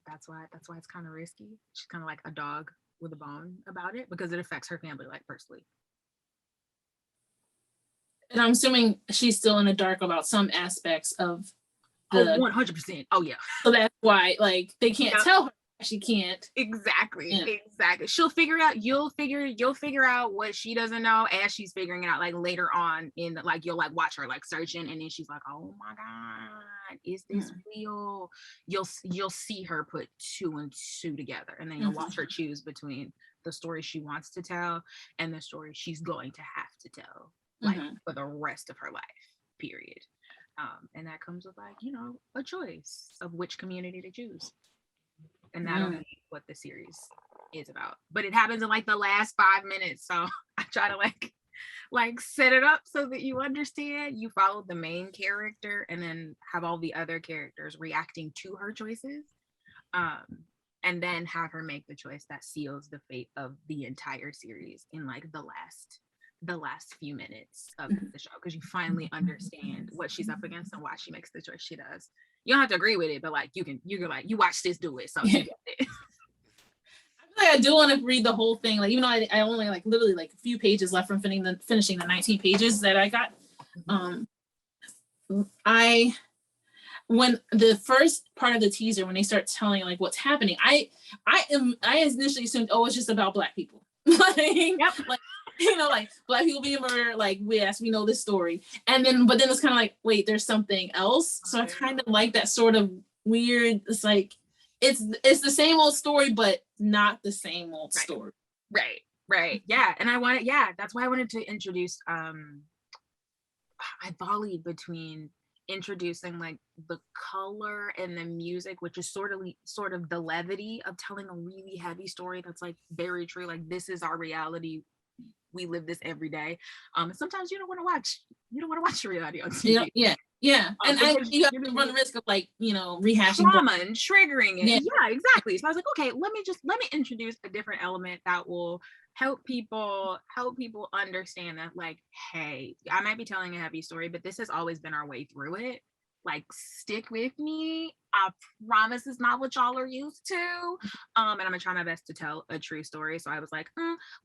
that's why it's kind of risky. She's kind of like a dog with a bone about it because it affects her family, like personally. And I'm assuming she's still in the dark about some aspects of the 100%. Oh yeah. So that's why like they can't tell her she can't. Exactly. She'll figure out, you'll figure out what she doesn't know as she's figuring it out, like later on in the, like you'll like watch her like searching and then she's like, oh my god, is this real? You'll see her put 2 and 2 together, and then you'll watch her choose between the story she wants to tell and the story she's going to have to tell like for the rest of her life, period. And that comes with like, a choice of which community to choose. And that'll be what the series is about. But it happens in like the last 5 minutes. So I try to like set it up so that you understand. You follow the main character and then have all the other characters reacting to her choices. And then have her make the choice that seals the fate of the entire series in like the last few minutes of the show, because you finally understand what she's up against and why she makes the choice she does. You don't have to agree with it, but like you can like, you watch this do it, so you get it. I feel like I do want to read the whole thing, like even though I only like literally like a few pages left from finishing the 19 pages that I got. When the first part of the teaser, when they start telling like what's happening, I initially assumed, oh, it's just about Black people. Like like Black people being murdered, like we know this story, but then it's kind of like, wait, there's something else. So I kind of like that sort of weird, it's like it's the same old story but not the same old story. Right. Yeah. And that's why I wanted to introduce I volleyed between introducing like the color and the music, which is sort of the levity of telling a really heavy story that's like very true, like this is our reality, we live this every day. Sometimes you don't want to watch reality on TV. And you have to run the risk of like rehashing trauma and triggering it. Yeah, exactly. So I was like, okay, let me introduce a different element that will help people understand that, like, hey, I might be telling a heavy story, but this has always been our way through it. Like, stick with me. I promise it's not what y'all are used to. And I'm gonna try my best to tell a true story. So I was like,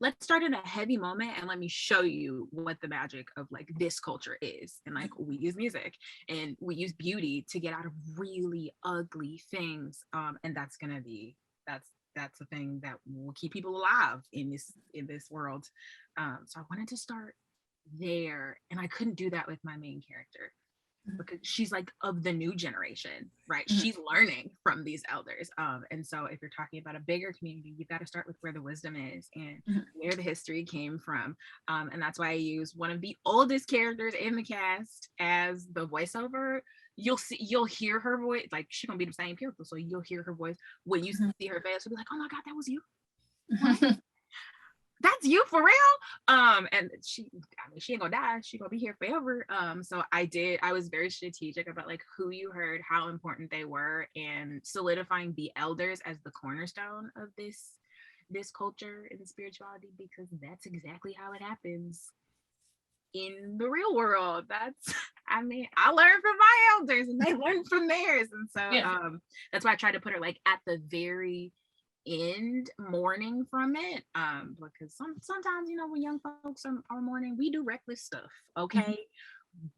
let's start in a heavy moment and let me show you what the magic of like this culture is. And like, we use music and we use beauty to get out of really ugly things. And that's a thing that will keep people alive in this world. So I wanted to start there, and I couldn't do that with my main character because she's like of the new generation, right? She's learning from these elders. And so if you're talking about a bigger community, you've got to start with where the wisdom is and where the history came from. And that's why I use one of the oldest characters in the cast as the voiceover. You'll hear her voice, like she's gonna be the same character, so you'll hear her voice when you see her face. You'll be like, oh my god, that was you. That's you for real. And she ain't gonna die, she gonna be here forever. So I was very strategic about like who you heard, how important they were, and solidifying the elders as the cornerstone of this culture and spirituality, because that's exactly how it happens in the real world. I learned from my elders and they learned from theirs. And so that's why I tried to put her like at the very end, mourning from it, because sometimes when young folks are mourning, we do reckless stuff, okay?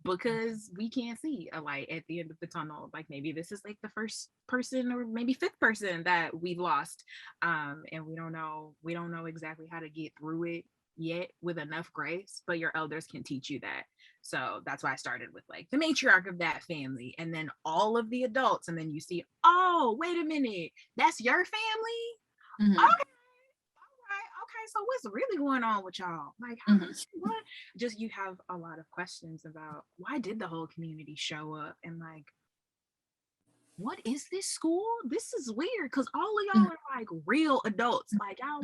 Because we can't see a light at the end of the tunnel. Like maybe this is like the first person or maybe fifth person that we've lost, and we don't know exactly how to get through it yet with enough grace, but your elders can teach you that. So that's why I started with like the matriarch of that family and then all of the adults, and then you see, oh, wait a minute, that's your family. Okay, so what's really going on with y'all? Like, what? Just you have a lot of questions about why did the whole community show up, and like, what is this school? This is weird because all of y'all are like real adults. Like y'all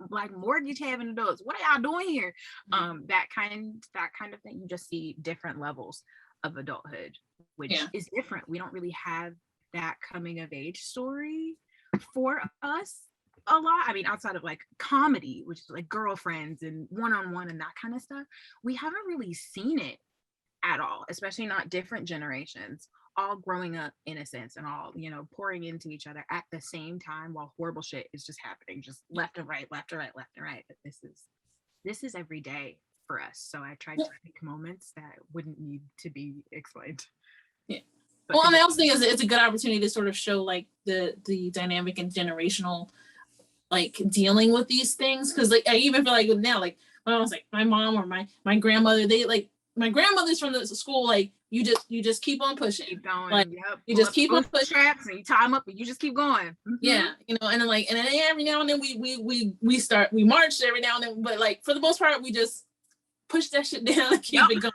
like mortgage having adults. What are y'all doing here? That kind of thing. You just see different levels of adulthood, which is different. We don't really have that coming of age story for us a lot. I mean, outside of like comedy, which is like Girlfriends and One-on-One and that kind of stuff, we haven't really seen it at all, especially not different generations all growing up innocence and all, you know, pouring into each other at the same time while horrible shit is just happening, just left and right, left and right, left and right. But this is every day for us. So I tried to pick moments that wouldn't need to be explained. Yeah. Well, and I also think it's a good opportunity to sort of show like the dynamic and generational like dealing with these things. Cause like I even feel like now, like when I was like my mom or my grandmother, they like my grandmother's from the school, like you just keep on pushing. Keep going. Like, yep. You just keep on pushing straps and you tie them up and you just keep going. Mm-hmm. Yeah, you know, and then like, and then every now and then we march every now and then, but like for the most part, we just push that shit down and keep it going.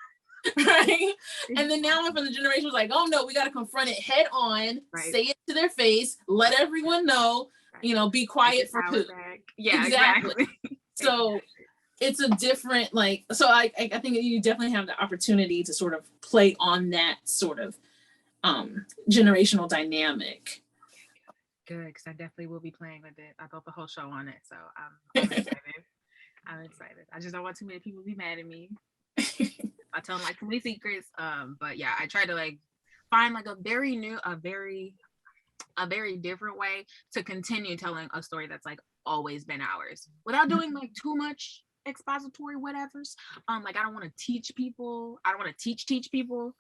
Right. And then now from the generation was like, oh no, we got to confront it head on, say it to their face, let everyone know, you know, be quiet for who. Yeah, exactly. So it's a different, like, so I think you definitely have the opportunity to sort of play on that sort of generational dynamic. Good, because I definitely will be playing with it. I built the whole show on it, so I'm excited. I'm excited. I just don't want too many people to be mad at me. I tell them like too many secrets. But yeah, I try to like find like a very different way to continue telling a story that's like always been ours without doing like too much expository whatevers. Like I don't want to teach people. I don't want to teach people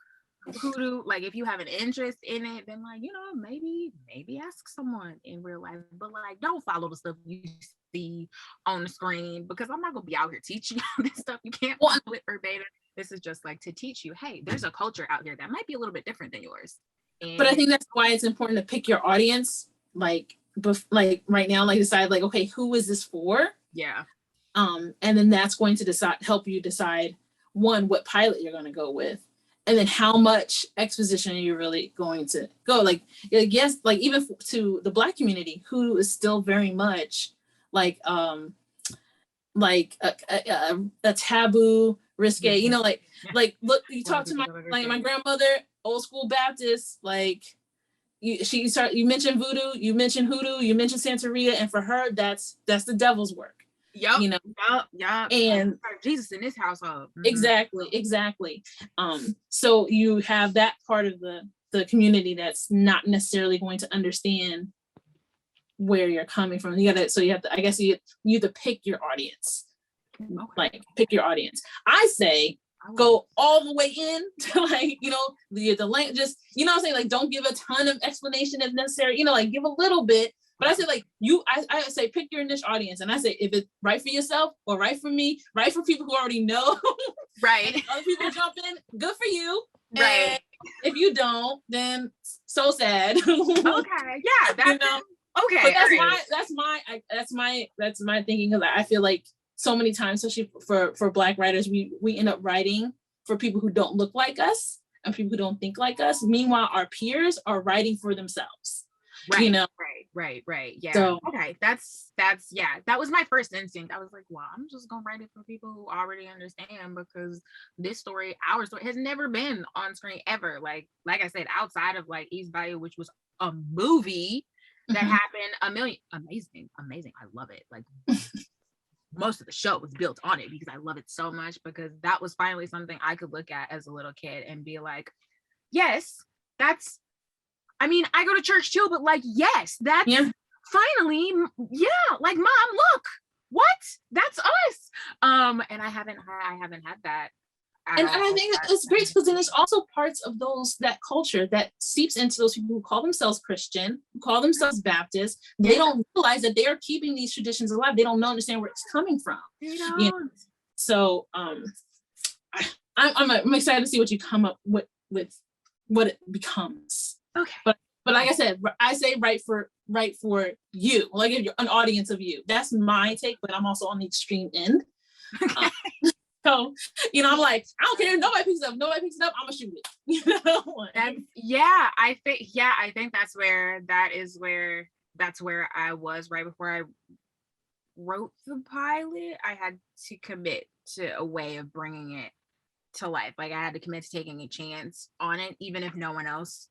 hoodoo. Like if you have an interest in it, then like, you know, maybe ask someone in real life, but like don't follow the stuff you see on the screen, because I'm not gonna be out here teaching you this stuff. You can't follow it verbatim. This is just like to teach you, hey, there's a culture out here that might be a little bit different than yours. But I think that's why it's important to pick your audience, like right now, like decide like, okay, who is this for? Yeah. And then that's going to help you decide one, what pilot you're going to go with, and then how much exposition are you really going to go. Like, yes, like even to the Black community, who is still very much like a taboo, risque, you know, like look, you talk to my grandmother, old school Baptist, like you mentioned voodoo, you mentioned hoodoo, you mentioned Santeria, and for her that's the devil's work. Yep. You know. Yep. And Jesus in this household. Mm-hmm. Exactly. So you have that part of the community that's not necessarily going to understand where you're coming from. You have to, I guess you have to pick your audience. Okay. Like pick your audience. I say go all the way in to like, you know, the length, just, you know what I'm saying? Like don't give a ton of explanation if necessary, you know, like give a little bit. But I say like I say pick your niche audience, and I say if it's right for yourself or right for me, right for people who already know, right? Other people jump in, good for you. Right. And if you don't, then so sad. Okay. Yeah. That's, you know. Okay. But that's my thinking, because I feel like so many times, especially for Black writers, we end up writing for people who don't look like us and people who don't think like us. Meanwhile, our peers are writing for themselves. Right, you know, right. Yeah. So, okay, that's yeah. That was my first instinct. I was like, well, I'm just gonna write it for people who already understand, because this story, our story, has never been on screen ever. Like I said, outside of like East Bayou, which was a movie that happened amazing. I love it. Like most of the show was built on it because I love it so much, because that was finally something I could look at as a little kid and be like, yes, that's. I mean, I go to church too, but like, yes, that's finally, yeah, like, Mom, look, what? That's us. And I haven't had that. And I think it's great because then there's also parts of that culture that seeps into those people who call themselves Christian, who call themselves Baptist. They don't realize that they are keeping these traditions alive. They don't understand where it's coming from. You know? So I'm excited to see what you come up with what it becomes. Okay. But like I say write for you, like if you're an audience of you. That's my take, but I'm also on the extreme end. So, you know, I'm like, I don't care if nobody picks it up, I'm gonna shoot it. You know? I think that's where I was right before I wrote the pilot. I had to commit to a way of bringing it to life. Like I had to commit to taking a chance on it, even if no one else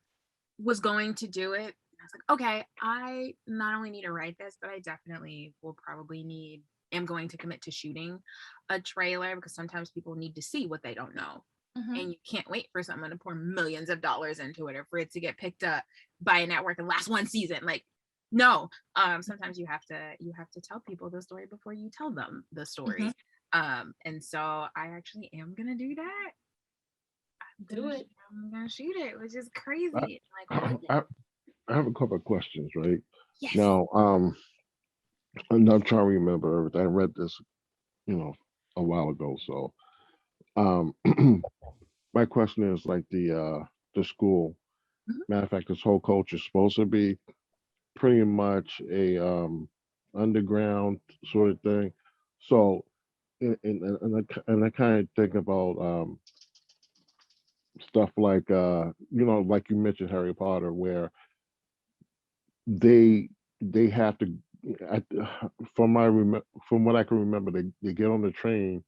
was going to do it. I was like, okay, I not only need to write this, but I definitely will probably am going to commit to shooting a trailer, because sometimes people need to see what they don't know. And you can't wait for someone to pour millions of dollars into it or for it to get picked up by a network and last one season. Like, no. Sometimes you have to tell people the story before you tell them the story. And so I actually am gonna do that. I'm gonna shoot it, which is crazy. I have a couple of questions, right? Yes. Now, I'm trying to remember everything. I read this, a while ago. So, my question is like the school. Matter of fact, this whole culture is supposed to be pretty much a underground sort of thing. So, and I kind of think about stuff like like you mentioned Harry Potter, where they have to I, from what I can remember, they get on the train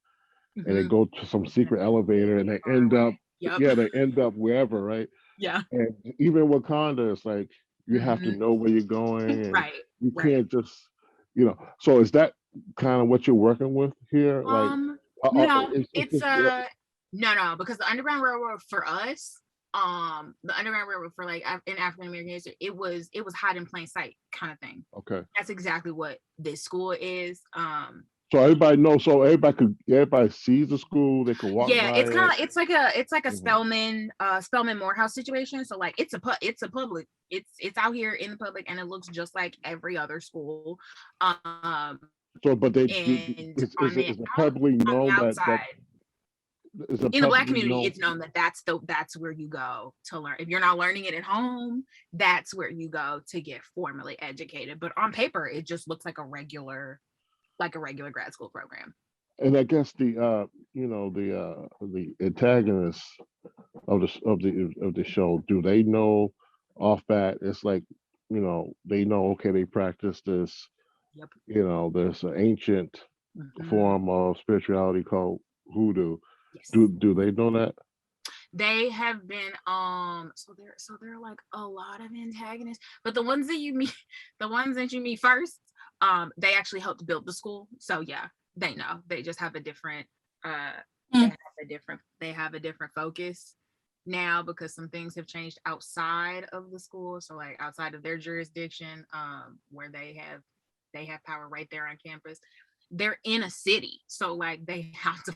and they go to some secret elevator and they end up they end up wherever, right? Yeah. And even Wakanda, it's like you have to know where you're going, and you can't just so is that kind of what you're working with here? Like no, it's no, because the Underground Railroad for us, the Underground Railroad for like in African American history, it was hide in plain sight kind of thing. Okay. That's exactly what this school is. So everybody knows. So everybody sees the school. They can walk. Yeah, by it's like a Spelman Morehouse situation. So like it's a public. It's out here in the public, and it looks just like every other school. So, but is it publicly known that in the Black community, it's known that that's where you go to learn. If you're not learning it at home, that's where you go to get formally educated. But on paper, it just looks like a regular grad school program. And I guess the antagonists of the show, do they know off bat? It's like, they know, okay, they practice this. Yep. There's an ancient form of spirituality called hoodoo. Yes. Do they know that? They have been so there are like a lot of antagonists, but the ones that you meet first, they actually helped build the school. So yeah, they know. They just have a different they have a different focus now, because some things have changed outside of the school. So like outside of their jurisdiction, where they have power right there on campus. They're in a city, so like you have to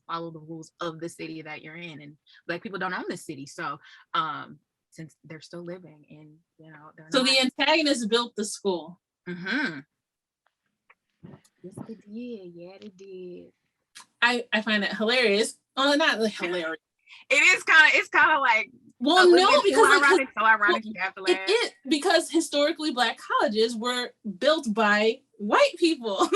follow the rules of the city that you're in, and Black people don't own the city, so since they're still living in, so the antagonists built the school. Yes, they did. Yeah, they did. I find that hilarious. Well, not like hilarious. It's kind of like, well, no, because so ironic you have to laugh. Because historically Black colleges were built by white people.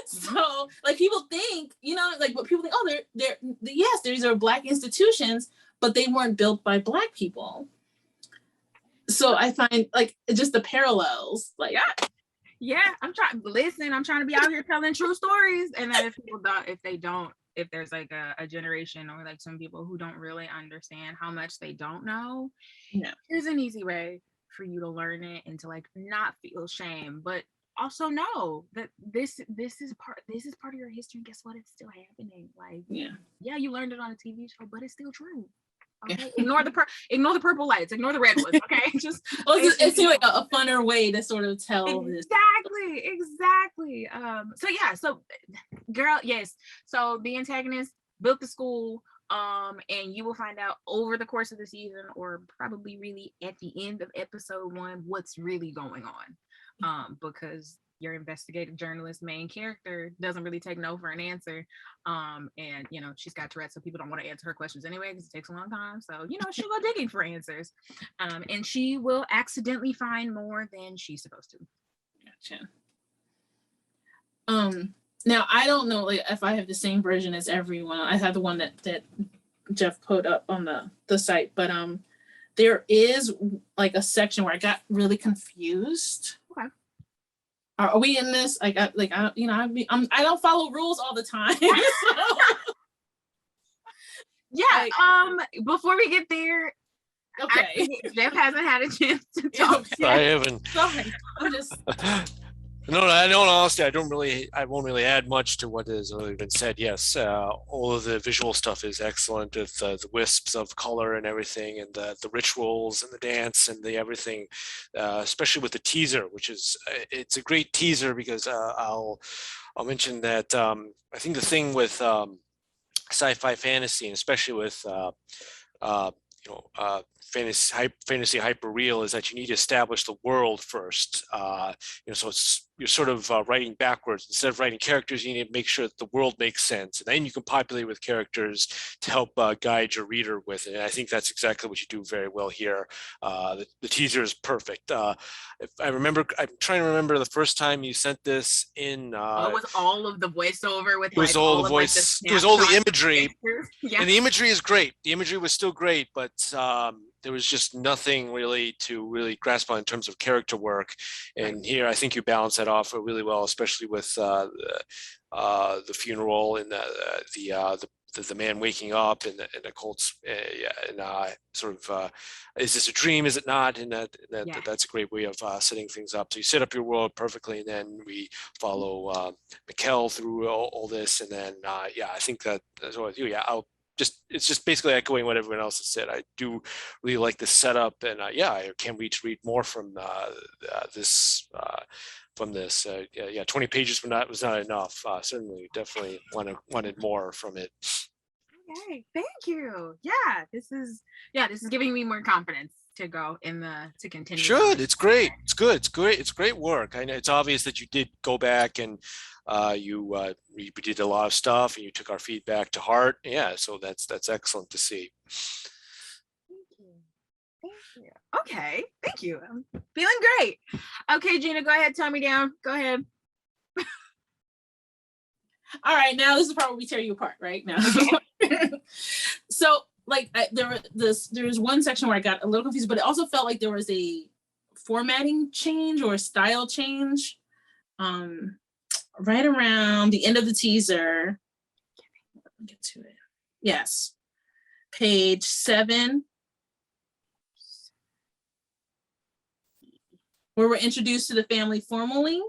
So like people think, but people think, oh, they're yes, these are Black institutions, but they weren't built by Black people. So I find like just the parallels, like yeah, I'm trying to be out here telling true stories, and then if there's like a generation or like some people who don't really understand how much they don't know, here's an easy way for you to learn it and to like not feel shame, but also know that this is part of your history, and guess what, it's still happening. Like you learned it on a TV show, but it's still true. Okay, ignore the purple lights, ignore the red ones. Okay, just it seems like a funner way to sort of tell this. Exactly. So girl, yes. So the antagonist built the school, and you will find out over the course of the season, or probably really at the end of episode 1, what's really going on, because your investigative journalist main character doesn't really take no for an answer, and she's got Tourette's, so people don't want to answer her questions anyway because it takes a long time. So she'll go digging for answers, and she will accidentally find more than she's supposed to. Gotcha. Now I don't know if I have the same version as everyone. I have the one that Jeff put up on the site, but there is like a section where I got really confused. Okay. Are we in this? I don't follow rules all the time. Yeah. Before we get there, Okay. Jeff hasn't had a chance to talk Okay. yet. I haven't. Sorry. I'm just No, I know. Honestly, I won't really add much to what has already been said. Yes, all of the visual stuff is excellent with the wisps of color and everything, and the rituals and the dance and the everything, especially with the teaser, which is it's a great teaser because I'll mention that I think the thing with sci-fi fantasy, and especially with fantasy hyper real, is that you need to establish the world first. So you're sort of writing backwards. Instead of writing characters, you need to make sure that the world makes sense, and then you can populate with characters to help guide your reader with it. And I think that's exactly what you do very well here. The teaser is perfect. If I remember, I'm trying to remember the first time you sent this in. It was all of the voiceover with It was like all the voice. It was all the imagery. Yeah. And the imagery is great. The imagery was still great, but there was just nothing really to really grasp on in terms of character work. And here, I think you balance that off really well, especially with the funeral and the man waking up and the Colts, sort of, is this a dream? Is it not? And that's a great way of setting things up. So you set up your world perfectly, and then we follow Mikkel through all this, and then I think that's what I do. Yeah, it's just basically echoing what everyone else has said. I do really like the setup, and I can't wait to read more from this. From this, 20 pages was not enough. Certainly, definitely wanted more from it. Okay, thank you. Yeah, this is giving me more confidence to go to continue. It's great. It's good. It's great. It's great work. I know it's obvious that you did go back and you did a lot of stuff and you took our feedback to heart. Yeah, so that's excellent to see. Thank you. Okay, thank you. I'm feeling great. Okay, Gina, go ahead. Tell me down. Go ahead. all right. Now this is the part where we tear you apart, right now. So like there's one section where I got a little confused, but it also felt like there was a formatting change or a style change right around the end of the teaser. Let me get to it. Yes. Page 7. Where we're introduced to the family formally,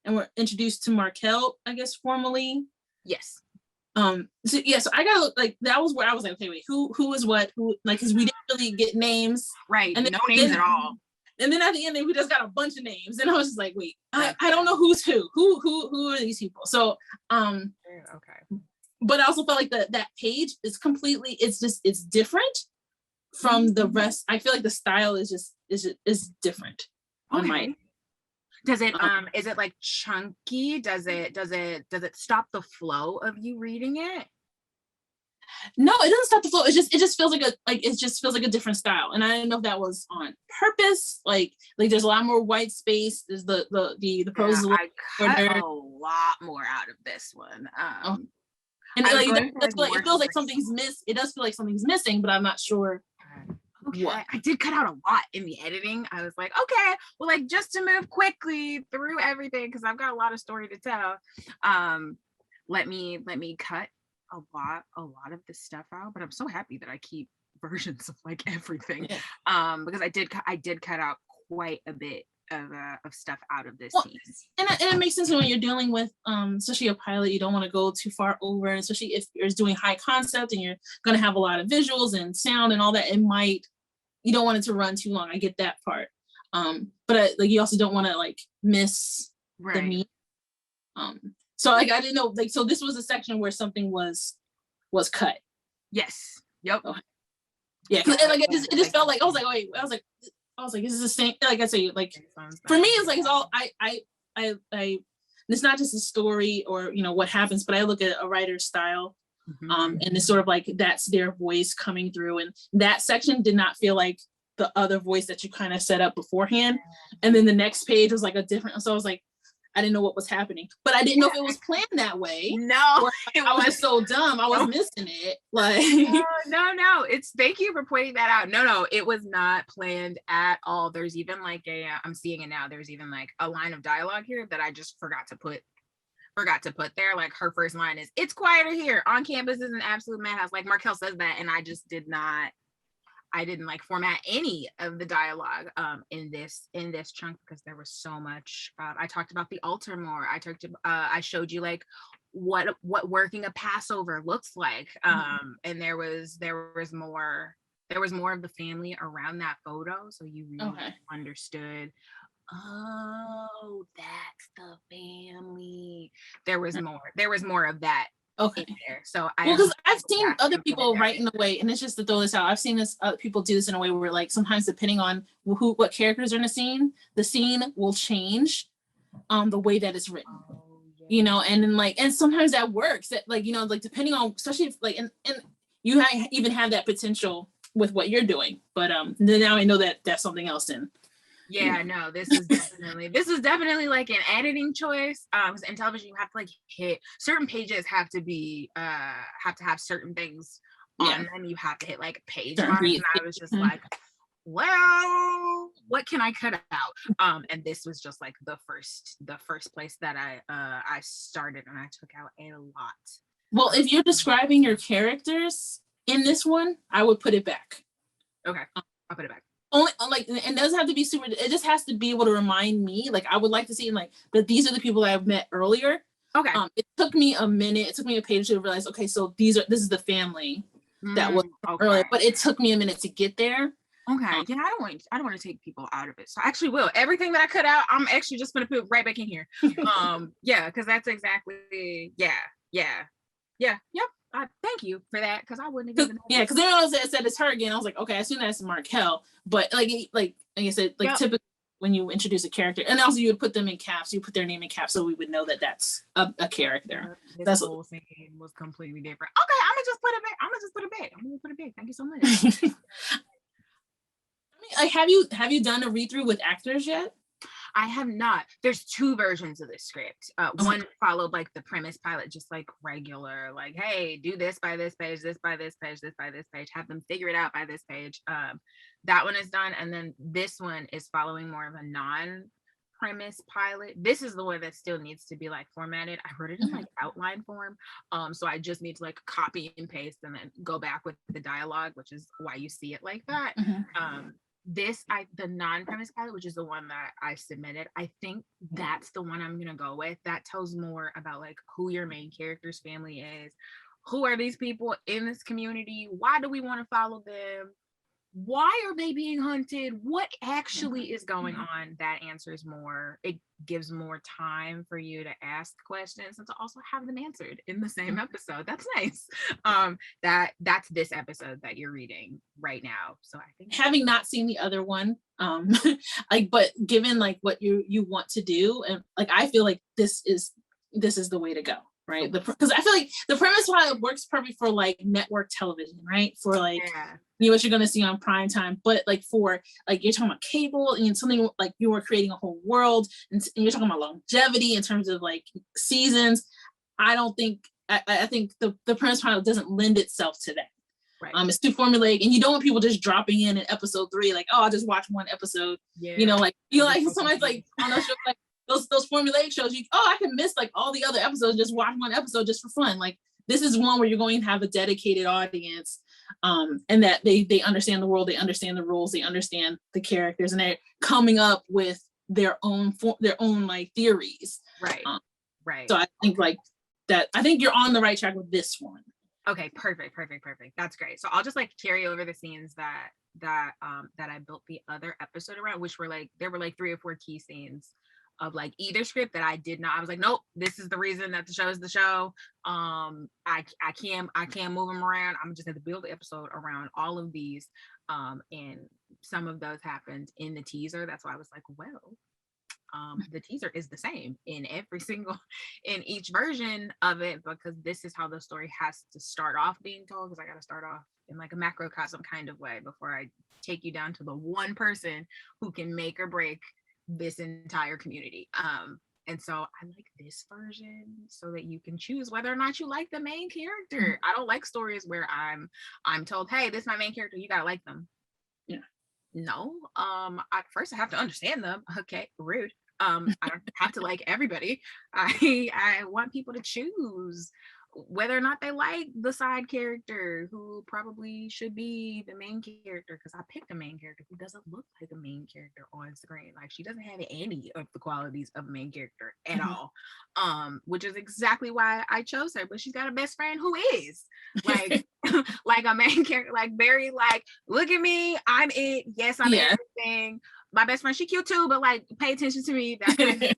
and we're introduced to Markel, I guess, formally. Yes. So I gotta like that was where I was like, okay, wait, who is what? Who, like, because we didn't really get names. Right. And no names at all. And then at the end, we just got a bunch of names. And I was just like, wait, I don't know who's who. Who are these people? So okay. But I also felt like that page is completely, it's different from the rest. I feel like the style is different. Okay. Does it is it like chunky? Does it stop the flow of you reading it? No, it doesn't stop the flow. It just feels like a different style. And I didn't know if that was on purpose. Like there's a lot more white space. There's the prose. I cut a lot more out of this one. And it feels like something's it does feel like something's missing, but I'm not sure. Okay. I did cut out a lot in the editing. I was like, okay, well, like just to move quickly through everything because I've got a lot of story to tell. Let me cut a lot of this stuff out. But I'm so happy that I keep versions of like everything. Yeah. Because I did cut out quite a bit of stuff out of this piece. And it makes sense when you're dealing with especially a pilot. You don't want to go too far over, especially if you're doing high concept and you're going to have a lot of visuals and sound and all that. You don't want it to run too long. I get that part. But you also don't want to like miss the meat. So like I didn't know, like, so this was a section where something was cut. Yes. Yep. Oh. Yeah. It just felt like I was like, is this the same? Like I say, like for me, it's like it's all I it's not just a story or what happens, but I look at a writer's style. Mm-hmm. And it's sort of like that's their voice coming through, and that section did not feel like the other voice that you kind of set up beforehand. And then the next page was like a different, so I was like, I didn't know what was happening, but I didn't know if it was planned that way. No, I was just so dumb. I was missing it. Like no, it's, thank you for pointing that out. No, it was not planned at all. There's even like I'm seeing it now. There's even like a line of dialogue here that I just forgot to put there. Like her first line is, "It's quieter here. On campus is an absolute madhouse." Like Markel says that, and I just did not. I didn't like format any of the dialogue in this chunk because there was so much. I talked about the altar more. I showed you like what working a Passover looks like, and there was more of the family around that photo, so you really understood. Oh, that's the family. There was more of that in there. So because I've seen other people write in a way, and it's just to throw this out, I've seen this people do this in a way where like sometimes depending on what characters are in the scene will change the way that it's written. You know, and then like, and sometimes that works, that like, you know, like depending on, especially if like, and you even have that potential with what you're doing, but now I know that that's something else in. Yeah, no, this is definitely like an editing choice. In television, you have to like hit certain pages, have to have certain things on them. You have to hit like page marks, and I was just like, well, what can I cut out? And this was just like the first place that I started, and I took out a lot. Well, if you're describing your characters in this one, I would put it back. Okay, I'll put it back. Only like, and it doesn't have to be super, it just has to be able to remind me, like I would like to see like that these are the people that I've met earlier. Okay. It took me a minute, it took me a page to realize, okay, so this is the family that was earlier, but it took me a minute to get there. Okay. Yeah, I don't want to take people out of it. So I actually will. Everything that I cut out, I'm actually just gonna put right back in here. Yeah, because that's exactly yeah. Thank you for that, because I wouldn't have even. Yeah, because then when I said it's her again, I was like, okay, I assume that's Markel. But like I said, like typically when you introduce a character, and also you would put them in caps, you put their name in caps, so we would know that that's a character. This whole thing was completely different. Okay, I'm gonna just put it back. Thank you so much. I mean, like, have you done a read through with actors yet? I have not. There's two versions of this script. One followed like the premise pilot, just like regular, like, hey, do this by this page, this by this page, this by this page, have them figure it out by this page. That one is done. And then this one is following more of a non-premise pilot. This is the one that still needs to be like formatted. I wrote it in like outline form. So I just need to like copy and paste and then go back with the dialogue, which is why you see it like that. The non-premise pilot, which is the one that I submitted, I think that's the one I'm gonna go with. That tells more about like who your main character's family is, who are these people in this community, why do we want to follow them, why are they being hunted, what actually is going on. That answers more. It gives more time for you to ask questions and to also have them answered in the same episode. That's nice. That's this episode that you're reading right now. So I think, having not seen the other one, like, but given like what you want to do, and like I feel like this is the way to go, right? Because I feel like the premise pilot works perfect for like network television, right? For like you know what you're gonna see on prime time, but like for like you're talking about cable and something like you were creating a whole world, and you're talking about longevity in terms of like seasons. I don't think I think the premise pilot doesn't lend itself to that. Right. It's too formulaic, and you don't want people just dropping in episode 3, like, oh, I'll just watch one episode. Yeah. You know, like sometimes like on those shows, like those formulaic shows, I can miss like all the other episodes, just watch one episode just for fun. Like this is one where you're going to have a dedicated audience, and that they understand the world, they understand the rules, they understand the characters, and they're coming up with their own like theories. Right. Right. So I think like that. I think you're on the right track with this one. Okay, perfect. That's great. So I'll just like carry over the scenes that I built the other episode around, which were like, there were like 3 or 4 key scenes of like either script that I did not. I was like, nope, this is the reason that the show is the show. I can't move them around. I'm just going to build the episode around all of these. And some of those happened in the teaser. That's why I was like, well, the teaser is the same in each version of it, because this is how the story has to start off being told, because I got to start off in like a macrocosm kind of way before I take you down to the one person who can make or break this entire community. And so I like this version so that you can choose whether or not you like the main character. I don't like stories where I'm told, hey, this is my main character, you gotta like them. Yeah. No. First I have to understand them. Okay, rude. I don't have to like everybody. I want people to choose whether or not they like the side character who probably should be the main character, because I picked a main character who doesn't look like a main character on screen. Like, she doesn't have any of the qualities of a main character at all, which is exactly why I chose her. But she's got a best friend who is like like a main character, like very like, look at me, I'm it, yes, I'm everything. My best friend, she cute too, but like, pay attention to me, that kind of thing.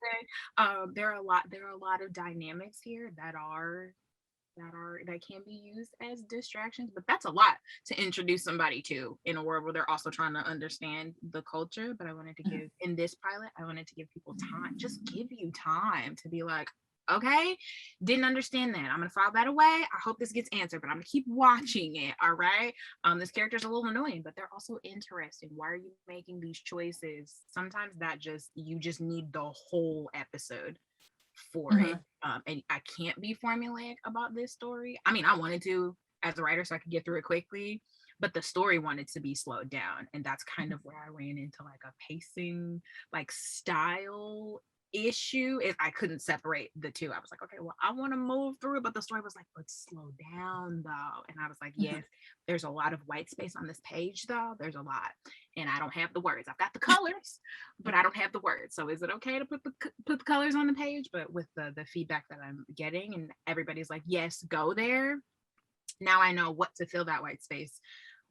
There are a lot of dynamics here that can be used as distractions, but that's a lot to introduce somebody to in a world where they're also trying to understand the culture. But I wanted to give, in this pilot, I wanted to give people time, just give you time to be like, okay, didn't understand that, I'm gonna file that away, I hope this gets answered, but I'm gonna keep watching it. All right, this character's a little annoying, but they're also interesting. Why are you making these choices? Sometimes you just need the whole episode for it. And I can't be formulaic about this story. I mean, I wanted to as a writer so I could get through it quickly, but the story wanted to be slowed down, and that's kind of where I ran into like a pacing, like style issue. If I couldn't separate the two, I was like, okay, well, I want to move through it, but the story was like, let's slow down though. And I was like, yes, there's a lot of white space on this page though. There's a lot, and I don't have the words. I've got the colors, but I don't have the words. So is it okay to put the colors on the page? But with the feedback that I'm getting, and everybody's like, yes, go there. Now I know what to fill that white space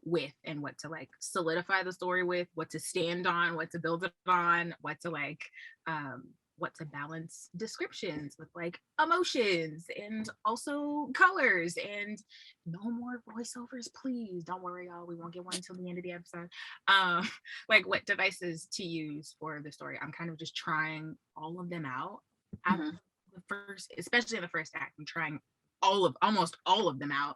with, and what to like solidify the story with, what to stand on, what to build it on, what to balance descriptions with like emotions and also colors, and no more voiceovers, please. Don't worry, y'all, we won't get one until the end of the episode. Like what devices to use for the story. I'm kind of just trying all of them out. Especially in the first act, I'm trying almost all of them out.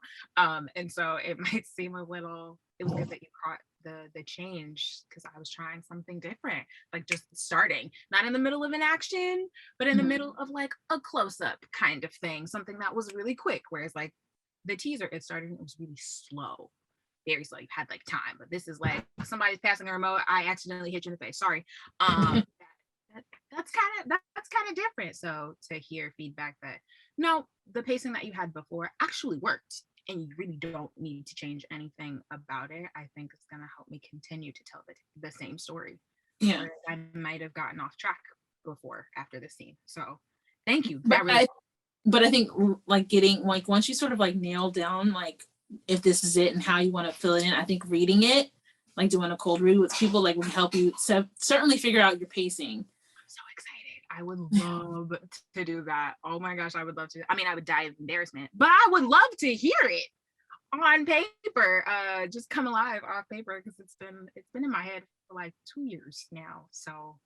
And so it might seem a little, it was good that you caught the change, because I was trying something different, like just starting, not in the middle of an action, but in the middle of like a close-up kind of thing, something that was really quick. Whereas like the teaser, it started, it was really slow, very slow. You had like time, but this is like somebody's passing a remote, I accidentally hit you in the face, sorry. That's kind of different. So to hear feedback that no, the pacing that you had before actually worked, and you really don't need to change anything about it, I think it's going to help me continue to tell the same story. Yeah, I might have gotten off track before after the scene. So thank you. But I think like getting like, once you sort of like nail down like if this is it and how you want to fill it in, I think reading it, like doing a cold read with people, like will help you certainly figure out your pacing. So excited. I would love to do that. Oh my gosh, I would love to. I mean, I would die of embarrassment, but I would love to hear it on paper, just come alive off paper, because it's been in my head for like 2 years now. So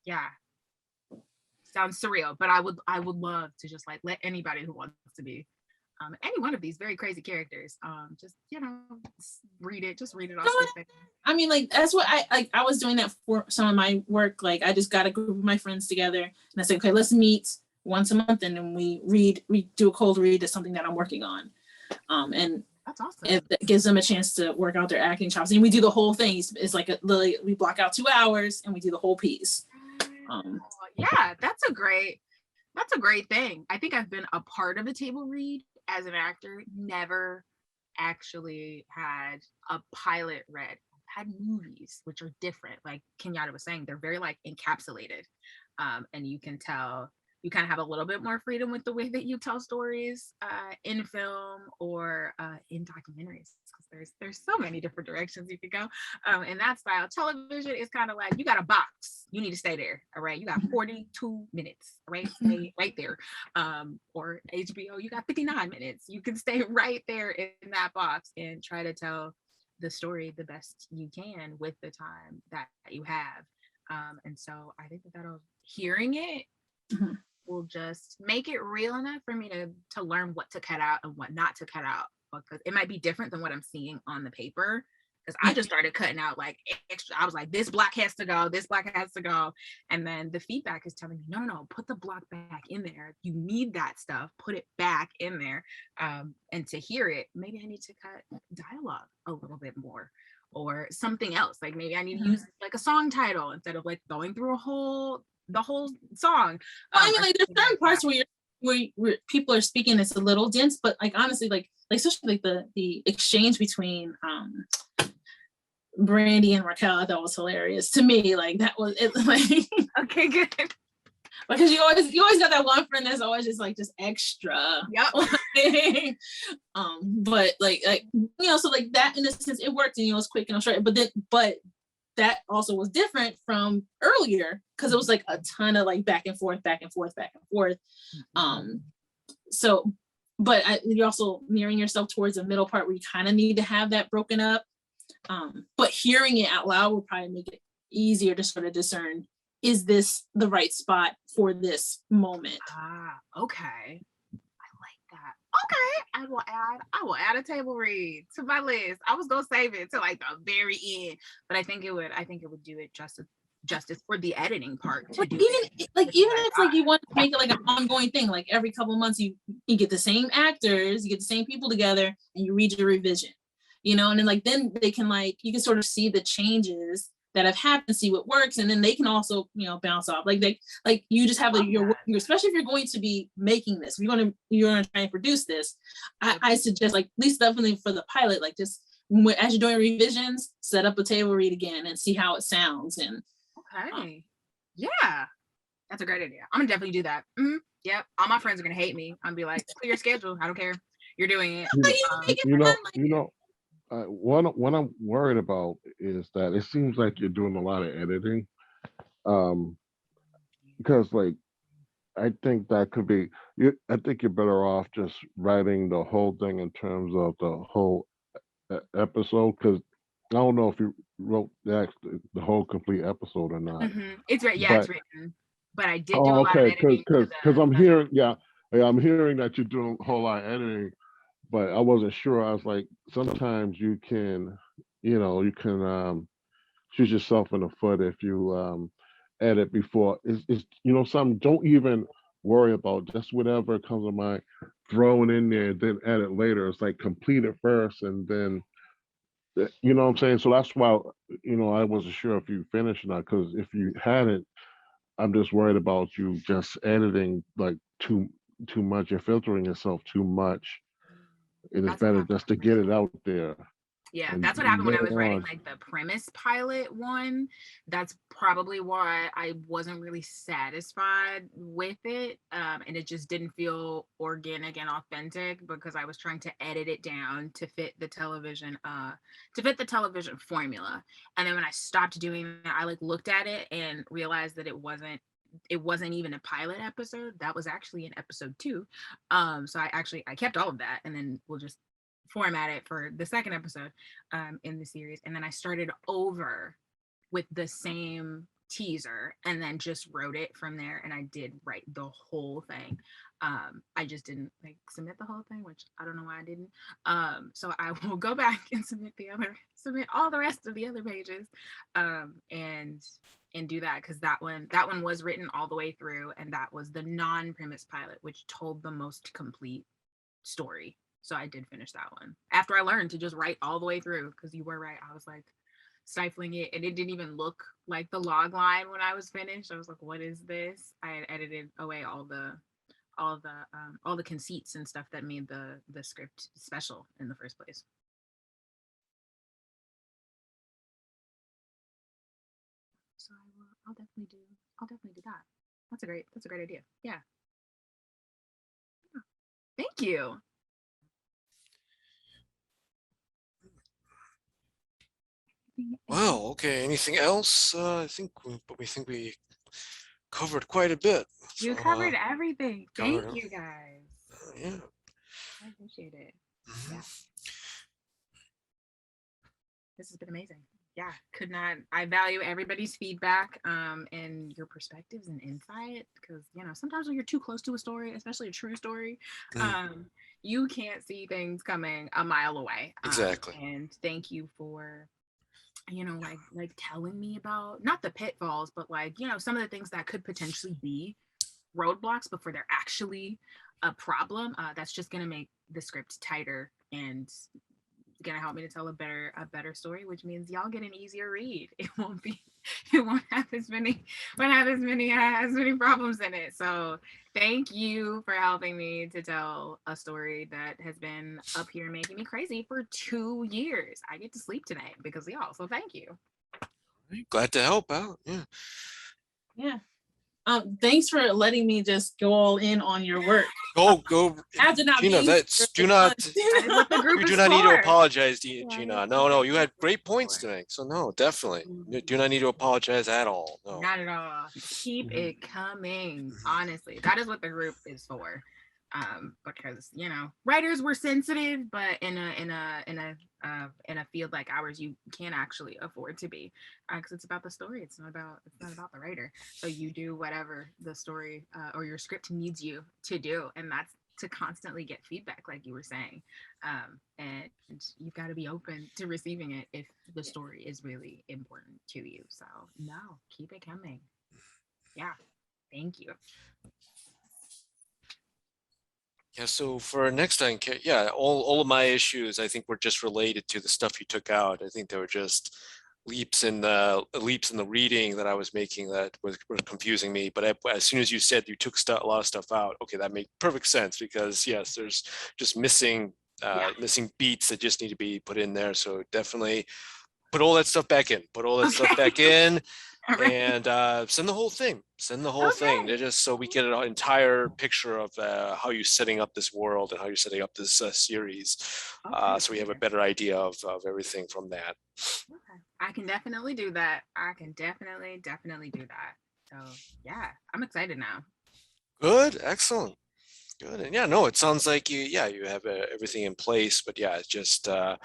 yeah, sounds surreal, but I would love to just like let anybody who wants to be any one of these very crazy characters, just read it off. I mean, like that's what I was doing that for some of my work. Like I just got a group of my friends together and I said, okay, let's meet once a month and then we do a cold read to something that I'm working on. And that's awesome. It gives them a chance to work out their acting chops, and we do the whole thing. It's like we block out 2 hours and we do the whole piece. Yeah, that's a great thing. I think I've been a part of a table read as an actor, never actually had a pilot read. I've had movies, which are different. Like Kenyatta was saying, they're very like encapsulated. And you can tell you kind of have a little bit more freedom with the way that you tell stories in film or in documentaries, because there's so many different directions you could go in that style. Television is kind of like, you got a box, you need to stay there. All right, you got 42 minutes, right? Stay right there. Or HBO, you got 59 minutes, you can stay right there in that box and try to tell the story the best you can with the time that you have. And so I think that'll, hearing it will just make it real enough for me to learn what to cut out and what not to cut out, because it might be different than what I'm seeing on the paper. Because I just started cutting out like extra. I was like, this block has to go, this block has to go. And then the feedback is telling me, no, put the block back in there. You need that stuff, put it back in there. And to hear it, maybe I need to cut dialogue a little bit more, or something else. Like maybe I need to use like a song title instead of like going through the whole song. I mean, like there's certain parts where you're where people are speaking, it's a little dense, but like honestly, like especially like the exchange between Brandy and Raquel, I thought was hilarious to me. Like that was it. Like Okay, good. because you always got that one friend that's always just extra. Yep. But like so like that in a sense it worked, and it's quick and short. But that also was different from earlier because it was like a ton of like back and forth. So, but you're also nearing yourself towards the middle part where you kind of need to have that broken up. But hearing it out loud will probably make it easier to sort of discern, is this the right spot for this moment? Okay. I like that. Okay. I will add a table read to my list. I was gonna save it to like the very end, but I think it would do it justice for the editing part to do even if like you want to make it like an ongoing thing, like every couple of months you get the same actors, you get the same people together, and you read your revision, and then they can you can sort of see the changes that have happened, see what works, and then they can also bounce off. You just have your working, especially if you're going to be making this, if you're going to try and produce this. I suggest at least definitely for the pilot, just as you're doing revisions, set up a table read again and see how it sounds. And okay, yeah, that's a great idea. I'm gonna definitely do that. Mm-hmm. Yep, all my friends are gonna hate me. I'm gonna be like, clear your schedule. I don't care. You're doing it. What I'm worried about is that it seems like you're doing a lot of editing, because I think that could be. I think you're better off just writing the whole thing in terms of the whole episode, because I don't know if you wrote the whole complete episode or not. Mm-hmm. It's right. Yeah, it's written. But I did do a lot of okay, editing. Because I'm hearing, I'm hearing that you're doing a whole lot of editing, but I wasn't sure. I was like, sometimes you can, shoot yourself in the foot if you edit before. It's something. Don't even worry about, just whatever comes to mind, throw it in there, then edit later. It's like complete it first, and then you know what I'm saying. So that's why I wasn't sure if you finished or not. Because if you hadn't, I'm just worried about you just editing too much. You're filtering yourself too much. It is better just to get it out there. Yeah, that's what happened when I was writing the premise pilot one. That's probably why I wasn't really satisfied with it. And it just didn't feel organic and authentic because I was trying to edit it down to fit the television formula. And then when I stopped doing that, I looked at it and realized that it wasn't even a pilot episode. That was actually an episode 2. So I kept all of that, and then we'll just format it for the second episode in the series. And then I started over with the same teaser and then just wrote it from there. And I did write the whole thing. I just didn't submit the whole thing, which I don't know why I didn't. So I will go back and submit all the rest of the other pages, and do that, because that one was written all the way through, and that was the non-premise pilot, which told the most complete story. So I did finish that one after I learned to just write all the way through, because you were right. I was stifling it, and it didn't even look like the log line when I was finished. I was like, what is this? I had edited away all the conceits and stuff that made the script special in the first place. So I'll definitely do that. That's a great idea. Yeah. Thank you. Wow. Okay. Anything else? I think we covered quite a bit. You covered everything. Thank you, guys. Yeah. I appreciate it. Yeah. This has been amazing. Yeah, I value everybody's feedback and your perspectives and insight, because sometimes when you're too close to a story, especially a true story, you can't see things coming a mile away. Exactly. And thank you for telling me about, not the pitfalls, but some of the things that could potentially be roadblocks before they're actually a problem. That's just going to make the script tighter and gonna help me to tell a better story, which means y'all get an easier read. It won't have as many problems in it. So thank you for helping me to tell a story that has been up here making me crazy for 2 years. I get to sleep tonight because of y'all. So thank you. Glad to help out. Yeah. Yeah. Thanks for letting me just go all in on your work. Go, After not Gina. being That's here, do not. That is what the group You is do not need to for. apologize, Yeah, Gina. No, you had great points tonight. So no, definitely, do not need to apologize at all. No. Not at all. Keep it coming. Honestly, that is what the group is for. Because writers were sensitive, but in a field like ours, you can't actually afford to be, because it's about the story. It's not about the writer. So you do whatever the story or your script needs you to do, and that's to constantly get feedback, like you were saying. And you've got to be open to receiving it if the story is really important to you. So no, keep it coming. Yeah, thank you. Yeah, so for next time, yeah, all of my issues, I think, were just related to the stuff you took out. I think they were just leaps in the reading that I was making that were confusing me. But as soon as you said you took a lot of stuff out, okay, that made perfect sense, because yes, there's just missing beats that just need to be put in there. So definitely put all that stuff back in. Put all that stuff back in. And send the whole thing. Just so we get an entire picture of how you're setting up this world and how you're setting up this series. So we have a better idea of everything from that. Okay. I can definitely do that. I can definitely do that. So yeah, I'm excited now. Good, excellent, good. And yeah, no, it sounds like you have everything in place, but yeah, it's just and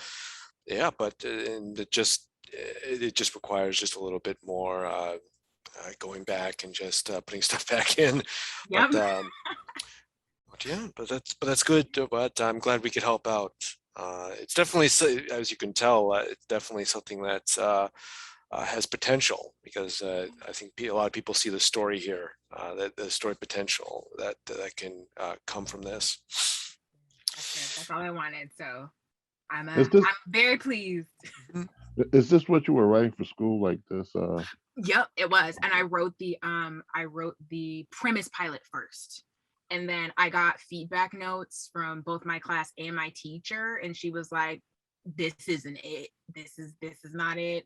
it just requires just a little bit more going back and just putting stuff back in. Yep. But that's good. But I'm glad we could help out. It's definitely, as you can tell, it's definitely something that has potential, because I think a lot of people see the story here, that the story potential that can come from this. That's all I wanted. So I'm very pleased. Is this what you were writing for school, like this? Yep, it was. And I wrote the premise pilot first. And then I got feedback notes from both my class and my teacher, and she was like, this isn't it. This is not it.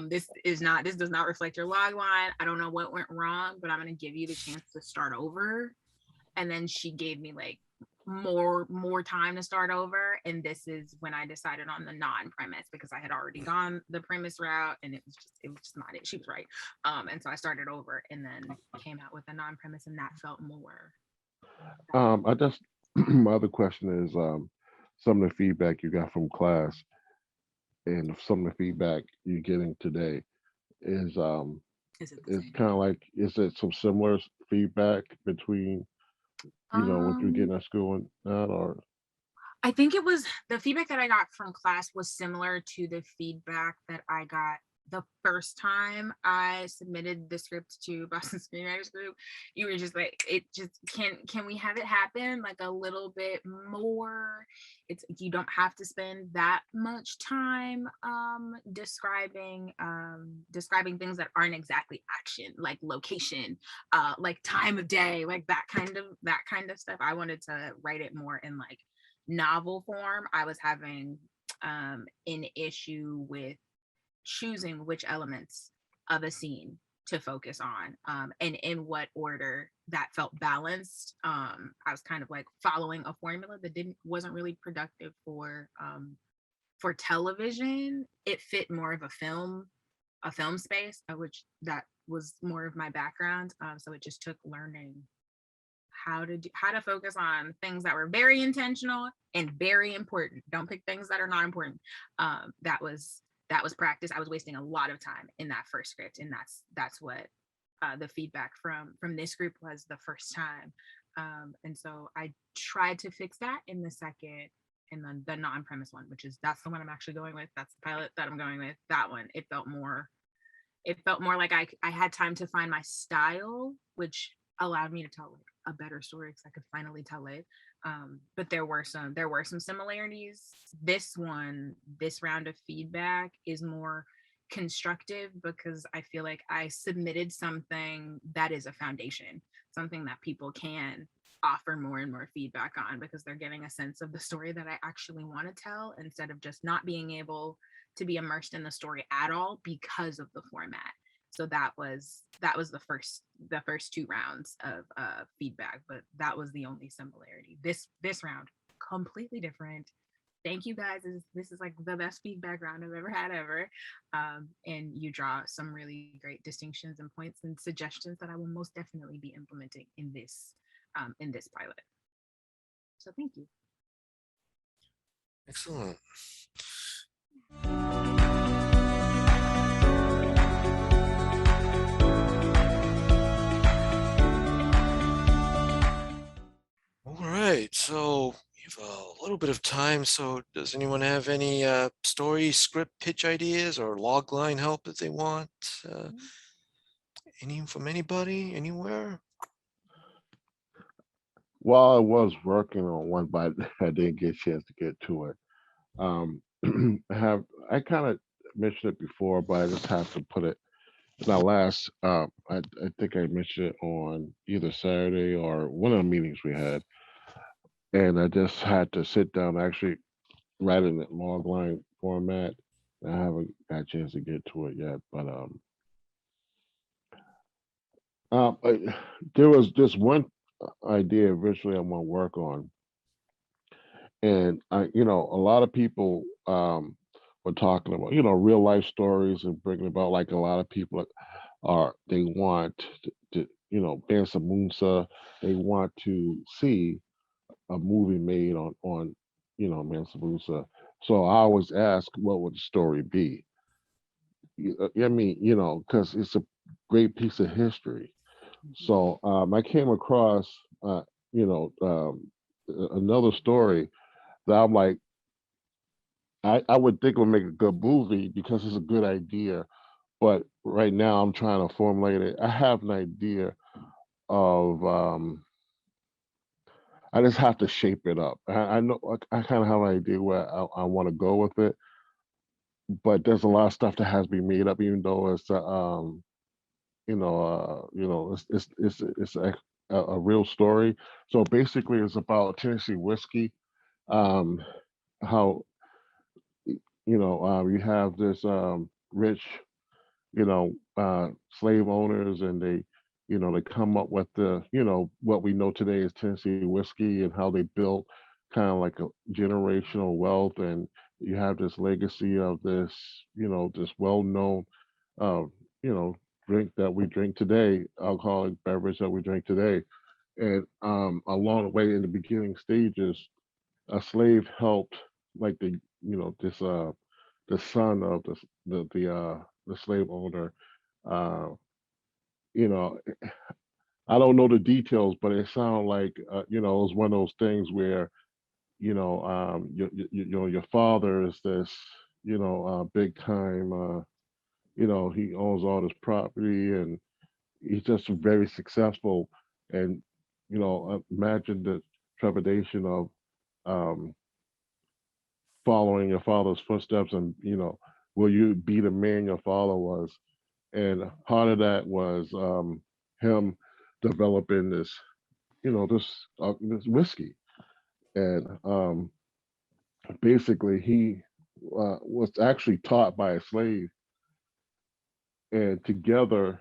This does not reflect your log line. I don't know what went wrong, but I'm gonna give you the chance to start over. And then she gave me like more time to start over, and this is when I decided on the non-premise, because I had already gone the premise route and it was just not it. She was right. And so I started over and then came out with the non-premise, and that felt more. I just my other question is some of the feedback you got from class and some of the feedback you're getting today is kind of like, is it some similar feedback between what you're getting at school and that, or? I think it was the feedback that I got from class was similar to the feedback that I got the first time I submitted the script to Boston Screenwriters Group. You were just like, it just can we have it happen like a little bit more? You don't have to spend that much time describing things that aren't exactly action, like location, like time of day, like that kind of stuff. I wanted to write it more in like novel form. I was having an issue with choosing which elements of a scene to focus on, and in what order that felt balanced. I was kind of like following a formula that wasn't really productive for television. It fit more of a film space, which that was more of my background. So it just took learning how to focus on things that were very intentional and very important. Don't pick things that are not important. That was practice. I was wasting a lot of time in that first script, and that's what the feedback from this group was the first time. And so I tried to fix that in the second, and then the non-premise one, that's the one I'm actually going with. That's the pilot that I'm going with. That one, it felt more like I had time to find my style, which allowed me to tell a better story because I could finally tell it. But there were some similarities. This round of feedback is more constructive because I feel like I submitted something that is a foundation, something that people can offer more and more feedback on because they're getting a sense of the story that I actually want to tell instead of just not being able to be immersed in the story at all because of the format. So that was the first two rounds of feedback, but that was the only similarity. This round completely different. Thank you guys. This is like the best feedback round I've ever had ever. And you draw some really great distinctions and points and suggestions that I will most definitely be implementing in this pilot. So thank you. Excellent. All right, so we have a little bit of time. So does anyone have any story, script, pitch ideas or log line help that they want? Any from anybody, anywhere? Well, I was working on one, but I didn't get a chance to get to it. I kind of mentioned it before, but I just have to put it. Now, I think I mentioned it on either Saturday or one of the meetings we had, and I just had to sit down and actually write in that log line format. I haven't got a chance to get to it yet, but there was just one idea eventually I want to work on, and a lot of people were talking about, real life stories and bringing about, like, a lot of people they want Mansa Musa, they want to see a movie made on Mansa Musa. So I always ask, what would the story be? I mean, because it's a great piece of history. So I came across, another story that I'm like, I would think would make a good movie because it's a good idea. But right now I'm trying to formulate it. I have an idea of, I just have to shape it up. I know I kind of have an idea where I want to go with it, but there's a lot of stuff that has to be made up, even though it's it's a real story. So basically, it's about Tennessee whiskey. Um, how you have this rich, slave owners, and they come up with what we know today as Tennessee whiskey, and how they built kind of like a generational wealth, and you have this legacy of this, this well-known, uh, you know, drink that we drink today, alcoholic beverage that we drink today. And along the way, in the beginning stages, a slave helped, like, this the son of the slave owner. Uh, you know, I don't know the details, but it sounded like, it was one of those things where, your father is this, big time, he owns all this property, and he's just very successful. And imagine the trepidation of um, following your father's footsteps, and will you be the man your father was? And part of that was him developing this whiskey. And basically, he was actually taught by a slave, and together,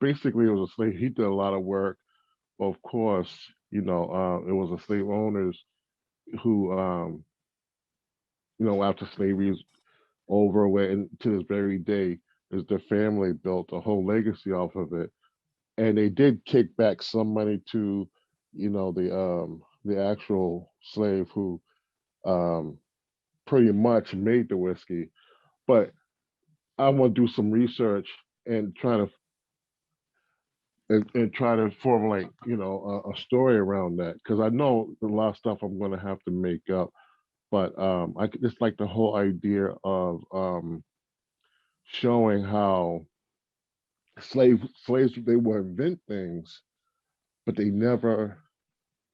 basically, it was a slave. He did a lot of work. Of course, it was the slave owners who, after slavery is over, and to this very day, is the family built a whole legacy off of it. And they did kick back some money to, the actual slave who um, pretty much made the whiskey. But I want to do some research and try to formulate, a story around that, because I know a lot of stuff I'm going to have to make up. But just like the whole idea of showing how slaves, they would invent things but they never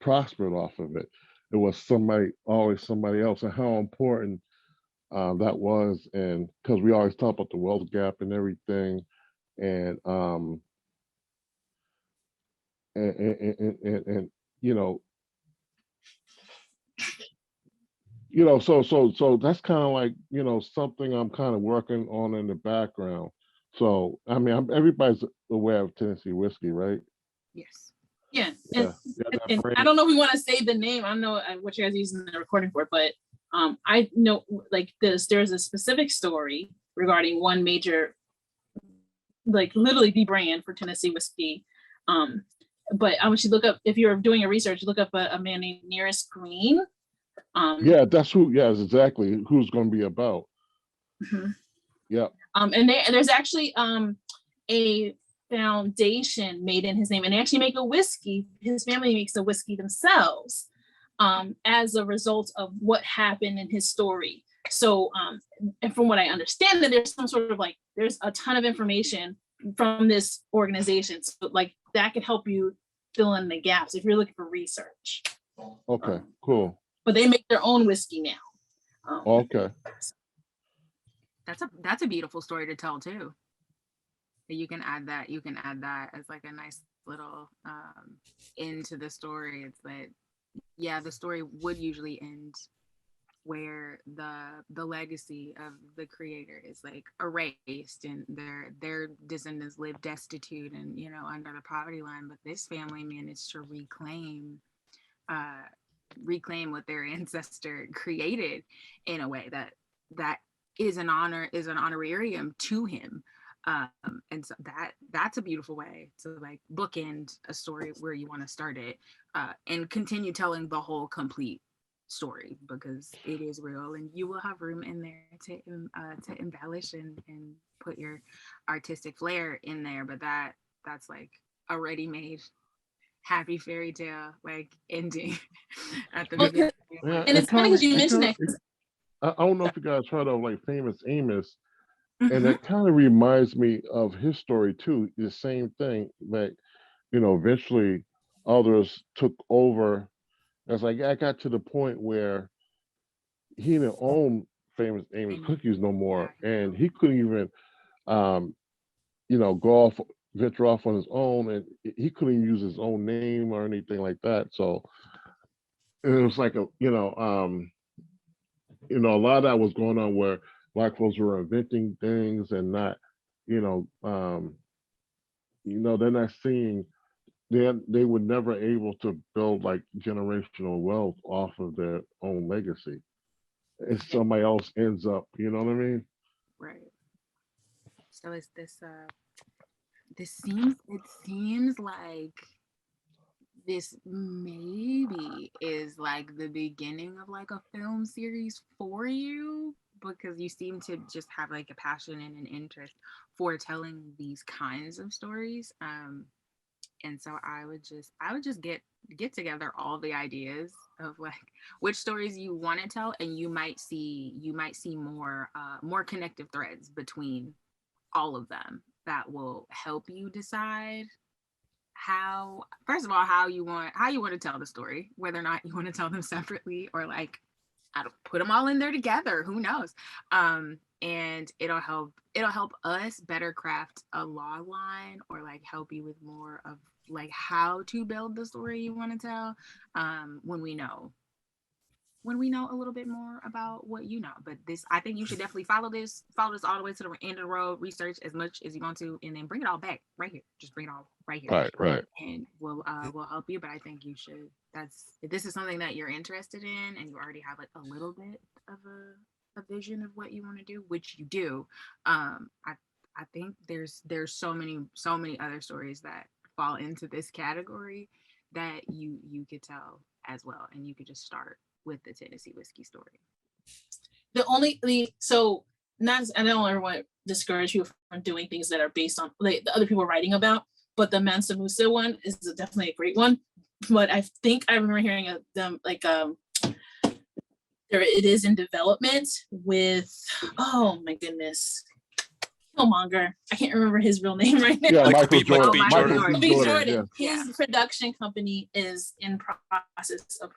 prospered off of it. It was always somebody else, and how important that was. And because we always talk about the wealth gap and everything, and and you know, so that's kind of like, something I'm kind of working on in the background. So I mean, everybody's aware of Tennessee whiskey, right? Yes. Yeah. Yeah, And I don't know if we want to say the name. I don't know what you guys are using the recording for, but I know like there's a specific story regarding one major, like literally the brand for Tennessee whiskey. But I want you to look up, if you're doing your research, look up a man named Nearest Green. Yeah, that's who. Yes, exactly. Who's going to be about? Mhm. Yeah. And there's actually a foundation made in his name, and they actually make a whiskey. His family makes a whiskey themselves as a result of what happened in his story. So, and from what I understand, that there's some sort of like, there's a ton of information from this organization. So like that could help you fill in the gaps if you're looking for research. Okay, cool. But they make their own whiskey now. Okay. That's a beautiful story to tell too. You can add that as like a nice little into the story. It's like, yeah, the story would usually end where the legacy of the creator is like erased and their descendants live destitute and under the poverty line, but this family managed to reclaim what their ancestor created in a way that is an honorarium to him. And so that's a beautiful way to like bookend a story where you want to start it, and continue telling the whole complete story, because it is real and you will have room in there to embellish and put your artistic flair in there. But that's like a ready-made happy fairy tale like ending at the beginning. Yeah, And it's funny because you mentioned that. I don't know if you guys heard of like Famous Amos, Mm-hmm. and it kind of reminds me of his story too. The same thing, like eventually others took over. It's like I got to the point where he didn't own Famous Amos cookies no more, and he couldn't even, go off, venture off on his own, and he couldn't use his own name or anything like that. So it was like a lot of that was going on where Black folks were inventing things and not, they're not seeing. They were never able to build like generational wealth off of their own legacy. If somebody else ends up, you know what I mean? Right. So is this it seems like this maybe is like the beginning of like a film series for you, because you seem to just have like a passion and an interest for telling these kinds of stories. And so I would just get together all the ideas of like which stories you want to tell, and you might see more connective threads between all of them that will help you decide how you want to tell the story, whether or not you want to tell them separately or like I don't put them all in there together, who knows. And it'll help us better craft a log line, or like help you with more of like how to build the story you want to tell, when we know a little bit more about what you know. But this, I think you should definitely follow this all the way to the end of the road, research as much as you want to, and then bring it all back right here. Just bring it all right here. Right. And we'll help you. But I think you should, if this is something that you're interested in and you already have like a little bit of a vision of what you want to do, which you do, I think there's so many other stories that fall into this category that you could tell as well, and you could just start with the Tennessee whiskey story. I don't ever want to discourage you from doing things that are based on like the other people writing about, but the Mansa Musa one is definitely a great one. But I think I remember hearing of them like it is in development with, oh my goodness, filmmonger. I can't remember his real name right now. Yeah, Michael Michael B. Jordan. Jordan. Michael B. B. Jordan. Yeah. His production company is in process of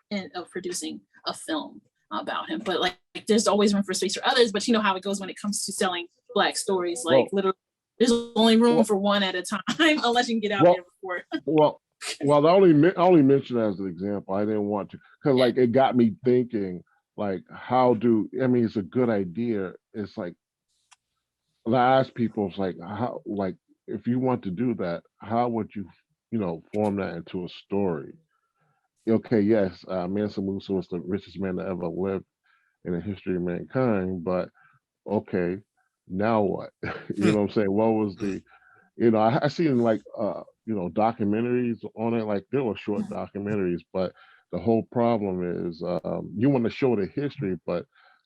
producing a film about him. But like there's always room for space for others. But you know how it goes when it comes to selling Black stories. Like literally, there's only room for one at a time, unless you can get out there before. Well, I only mentioned it as an example. I didn't want to, because like it got me thinking. Like, it's a good idea. It's like, I ask people, it's like, how, like, if you want to do that, how would you, form that into a story? Okay, yes, Mansa Musa was the richest man that ever lived in the history of mankind, but okay, now what? You know what I'm saying? What was the, I seen like, documentaries on it, like there were short documentaries, but the whole problem is you want to show the history, but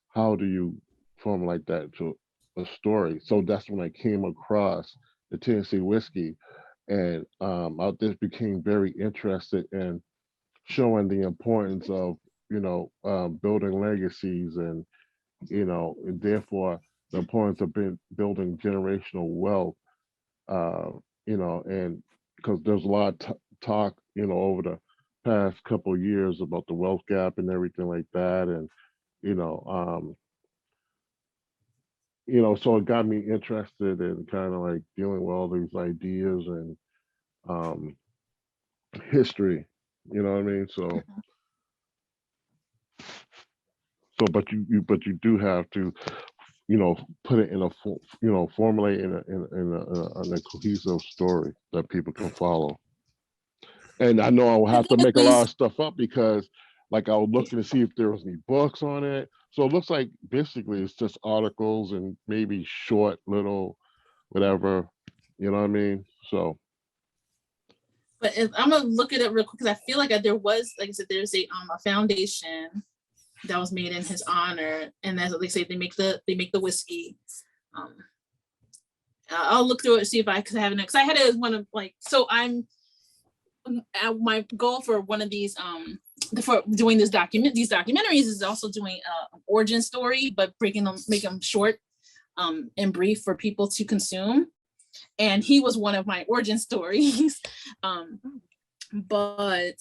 how do you form like that to a story? So that's when I came across the Tennessee whiskey, and I just became very interested in showing the importance of building legacies, and and therefore the importance of building generational wealth, uh, and because there's a lot of talk, over the past couple of years about the wealth gap and everything like that, and you know, um, so it got me interested in kind of like dealing with all these ideas and um, history. You know what I mean? But you do have to, put it in a, formulate in a cohesive story that people can follow. And I know I will have to make a lot of stuff up because, like, I was looking to see if there was any books on it. So it looks like basically it's just articles and maybe short little whatever, you know what I mean? So. But I'm gonna look at it real quick because I feel like there was, like I said, there's a foundation that was made in his honor, and that's what they say. They make the whiskey. I'll look through it and see if I have it, because I had it as one of my goal for one of these for doing these documentaries is also doing an origin story, but make them short and brief for people to consume. And he was one of my origin stories. But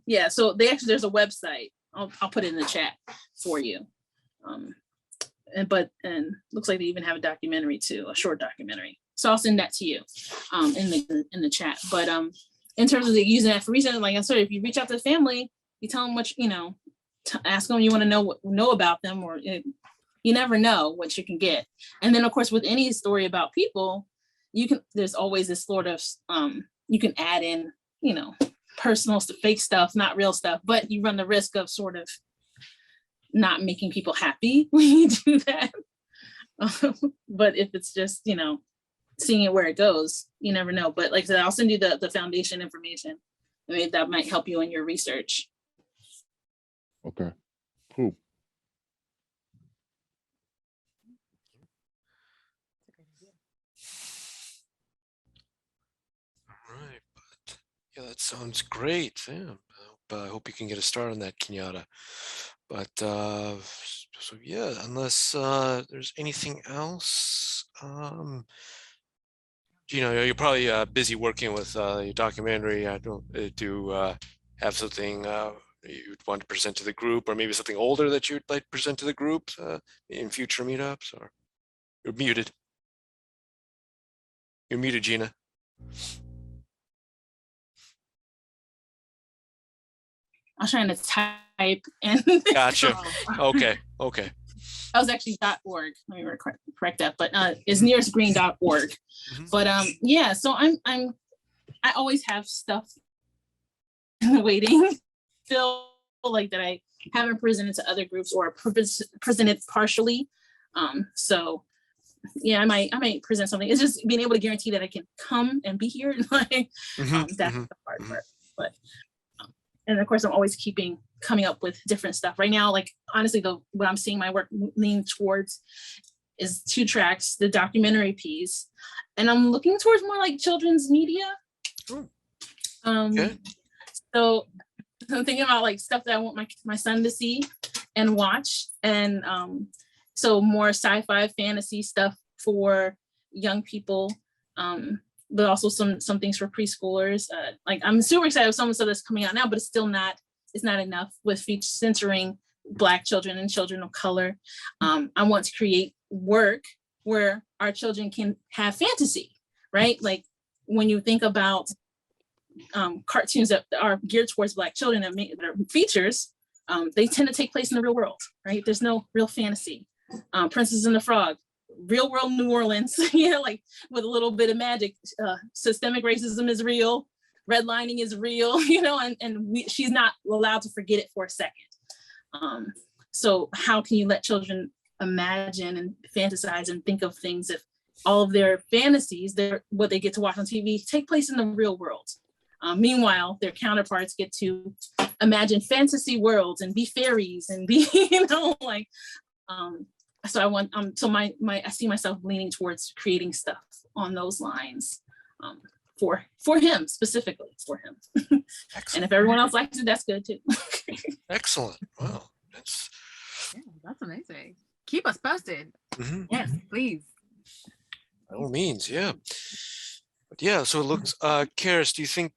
yeah, so there's a website. I'll put it in the chat for you. And looks like they even have a documentary too, a short documentary. So I'll send that to you in the chat. But in terms of using that for research, like I said, if you reach out to the family, you tell them what ask them you want to know about them, or you never know what you can get. And then of course with any story about people, there's always this sort of you can add in personal fake stuff, not real stuff, but you run the risk of sort of not making people happy when you do that. But if it's just seeing it where it goes, you never know. But like I said, I'll send you the foundation information. I mean, that might help you in your research. Okay, cool. All right, but yeah, that sounds great. Yeah, I hope you can get a start on that, Kenyatta. But so yeah, unless there's anything else, you're probably busy working with your documentary. I don't do have something you'd want to present to the group, or maybe something older that you'd like to present to the group in future meetups. Or you're muted. You're muted, Gina. I was trying to type and Gotcha. Okay. That was actually .org. Let me correct that, but it's nearestgreen.org. But yeah, so I always have stuff waiting still, like that I haven't presented to other groups or presented partially. So yeah, I might present something. It's just being able to guarantee that I can come and be here. Like that's the hard part. But and of course, I'm always coming up with different stuff. Right now, like honestly, what I'm seeing my work lean towards is 2 tracks, the documentary piece, and I'm looking towards more like children's media. Okay. So I'm thinking about like stuff that I want my son to see and watch, and So more sci-fi fantasy stuff for young people, but also some things for preschoolers. Like I'm super excited with some of the stuff that's coming out now, but it's not enough with censoring Black children and children of color. I want to create work where our children can have fantasy, right? Like when you think about cartoons that are geared towards Black children that are features, they tend to take place in the real world, right? There's no real fantasy. Princess and the Frog, real world New Orleans, like with a little bit of magic. Systemic racism is real, redlining is real, she's not allowed to forget it for a second. So how can you let children imagine and fantasize and think of things if all of their fantasies, what they get to watch on TV, take place in the real world? Meanwhile, their counterparts get to imagine fantasy worlds and be fairies and be, so I want, I see myself leaning towards creating stuff on those lines for him, specifically for him. And if everyone else likes it, that's good too. Excellent. Wow. That's amazing. Keep us posted. Mm-hmm. Yes, please. By all means, yeah. But yeah, so it looks, Karis, do you think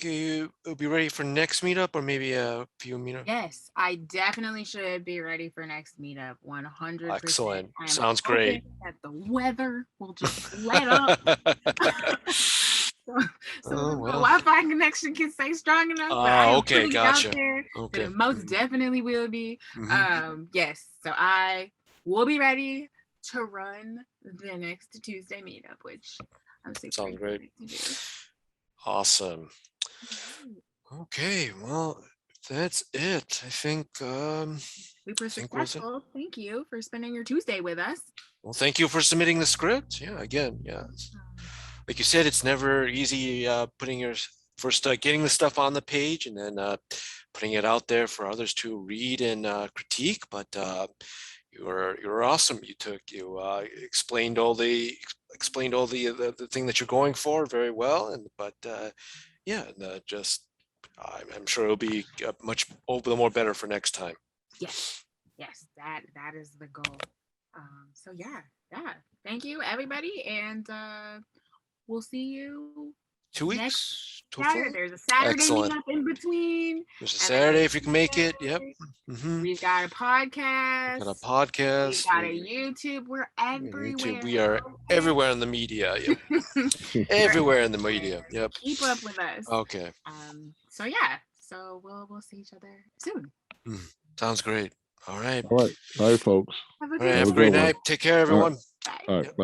you'll be ready for next meetup or maybe a few meetups? Yes, I definitely should be ready for next meetup. 100%. Excellent. Sounds great. That the weather will just let up. The Wi-Fi connection can stay strong enough. Okay, gotcha. Okay. It most definitely will be. Yes, so I will be ready to run the next Tuesday meetup, which I'm super Sounds great. to do. Awesome. Okay, well, that's it. I think super successful. Thank you for spending your Tuesday with us. Well, thank you for submitting the script. Yeah, again, yeah. Like you said, it's never easy putting your getting the stuff on the page and then putting it out there for others to read and critique. But you're awesome. You explained all the thing that you're going for very well. I'm sure it'll be much more better for next time. Yes, that is the goal. So yeah. Thank you, everybody, and we'll see you 2 weeks. There's a Saturday meetup in between. There's a Saturday if you can make it. Yep. We've got a podcast. We've got a YouTube. We're everywhere. We are everywhere in the media. Yep. Everywhere in the media. Yep. Keep up with us. Okay. So yeah. So we'll see each other soon. Sounds great. All right. All right, folks. Have a great night. Take care, everyone. Bye. All right. Bye.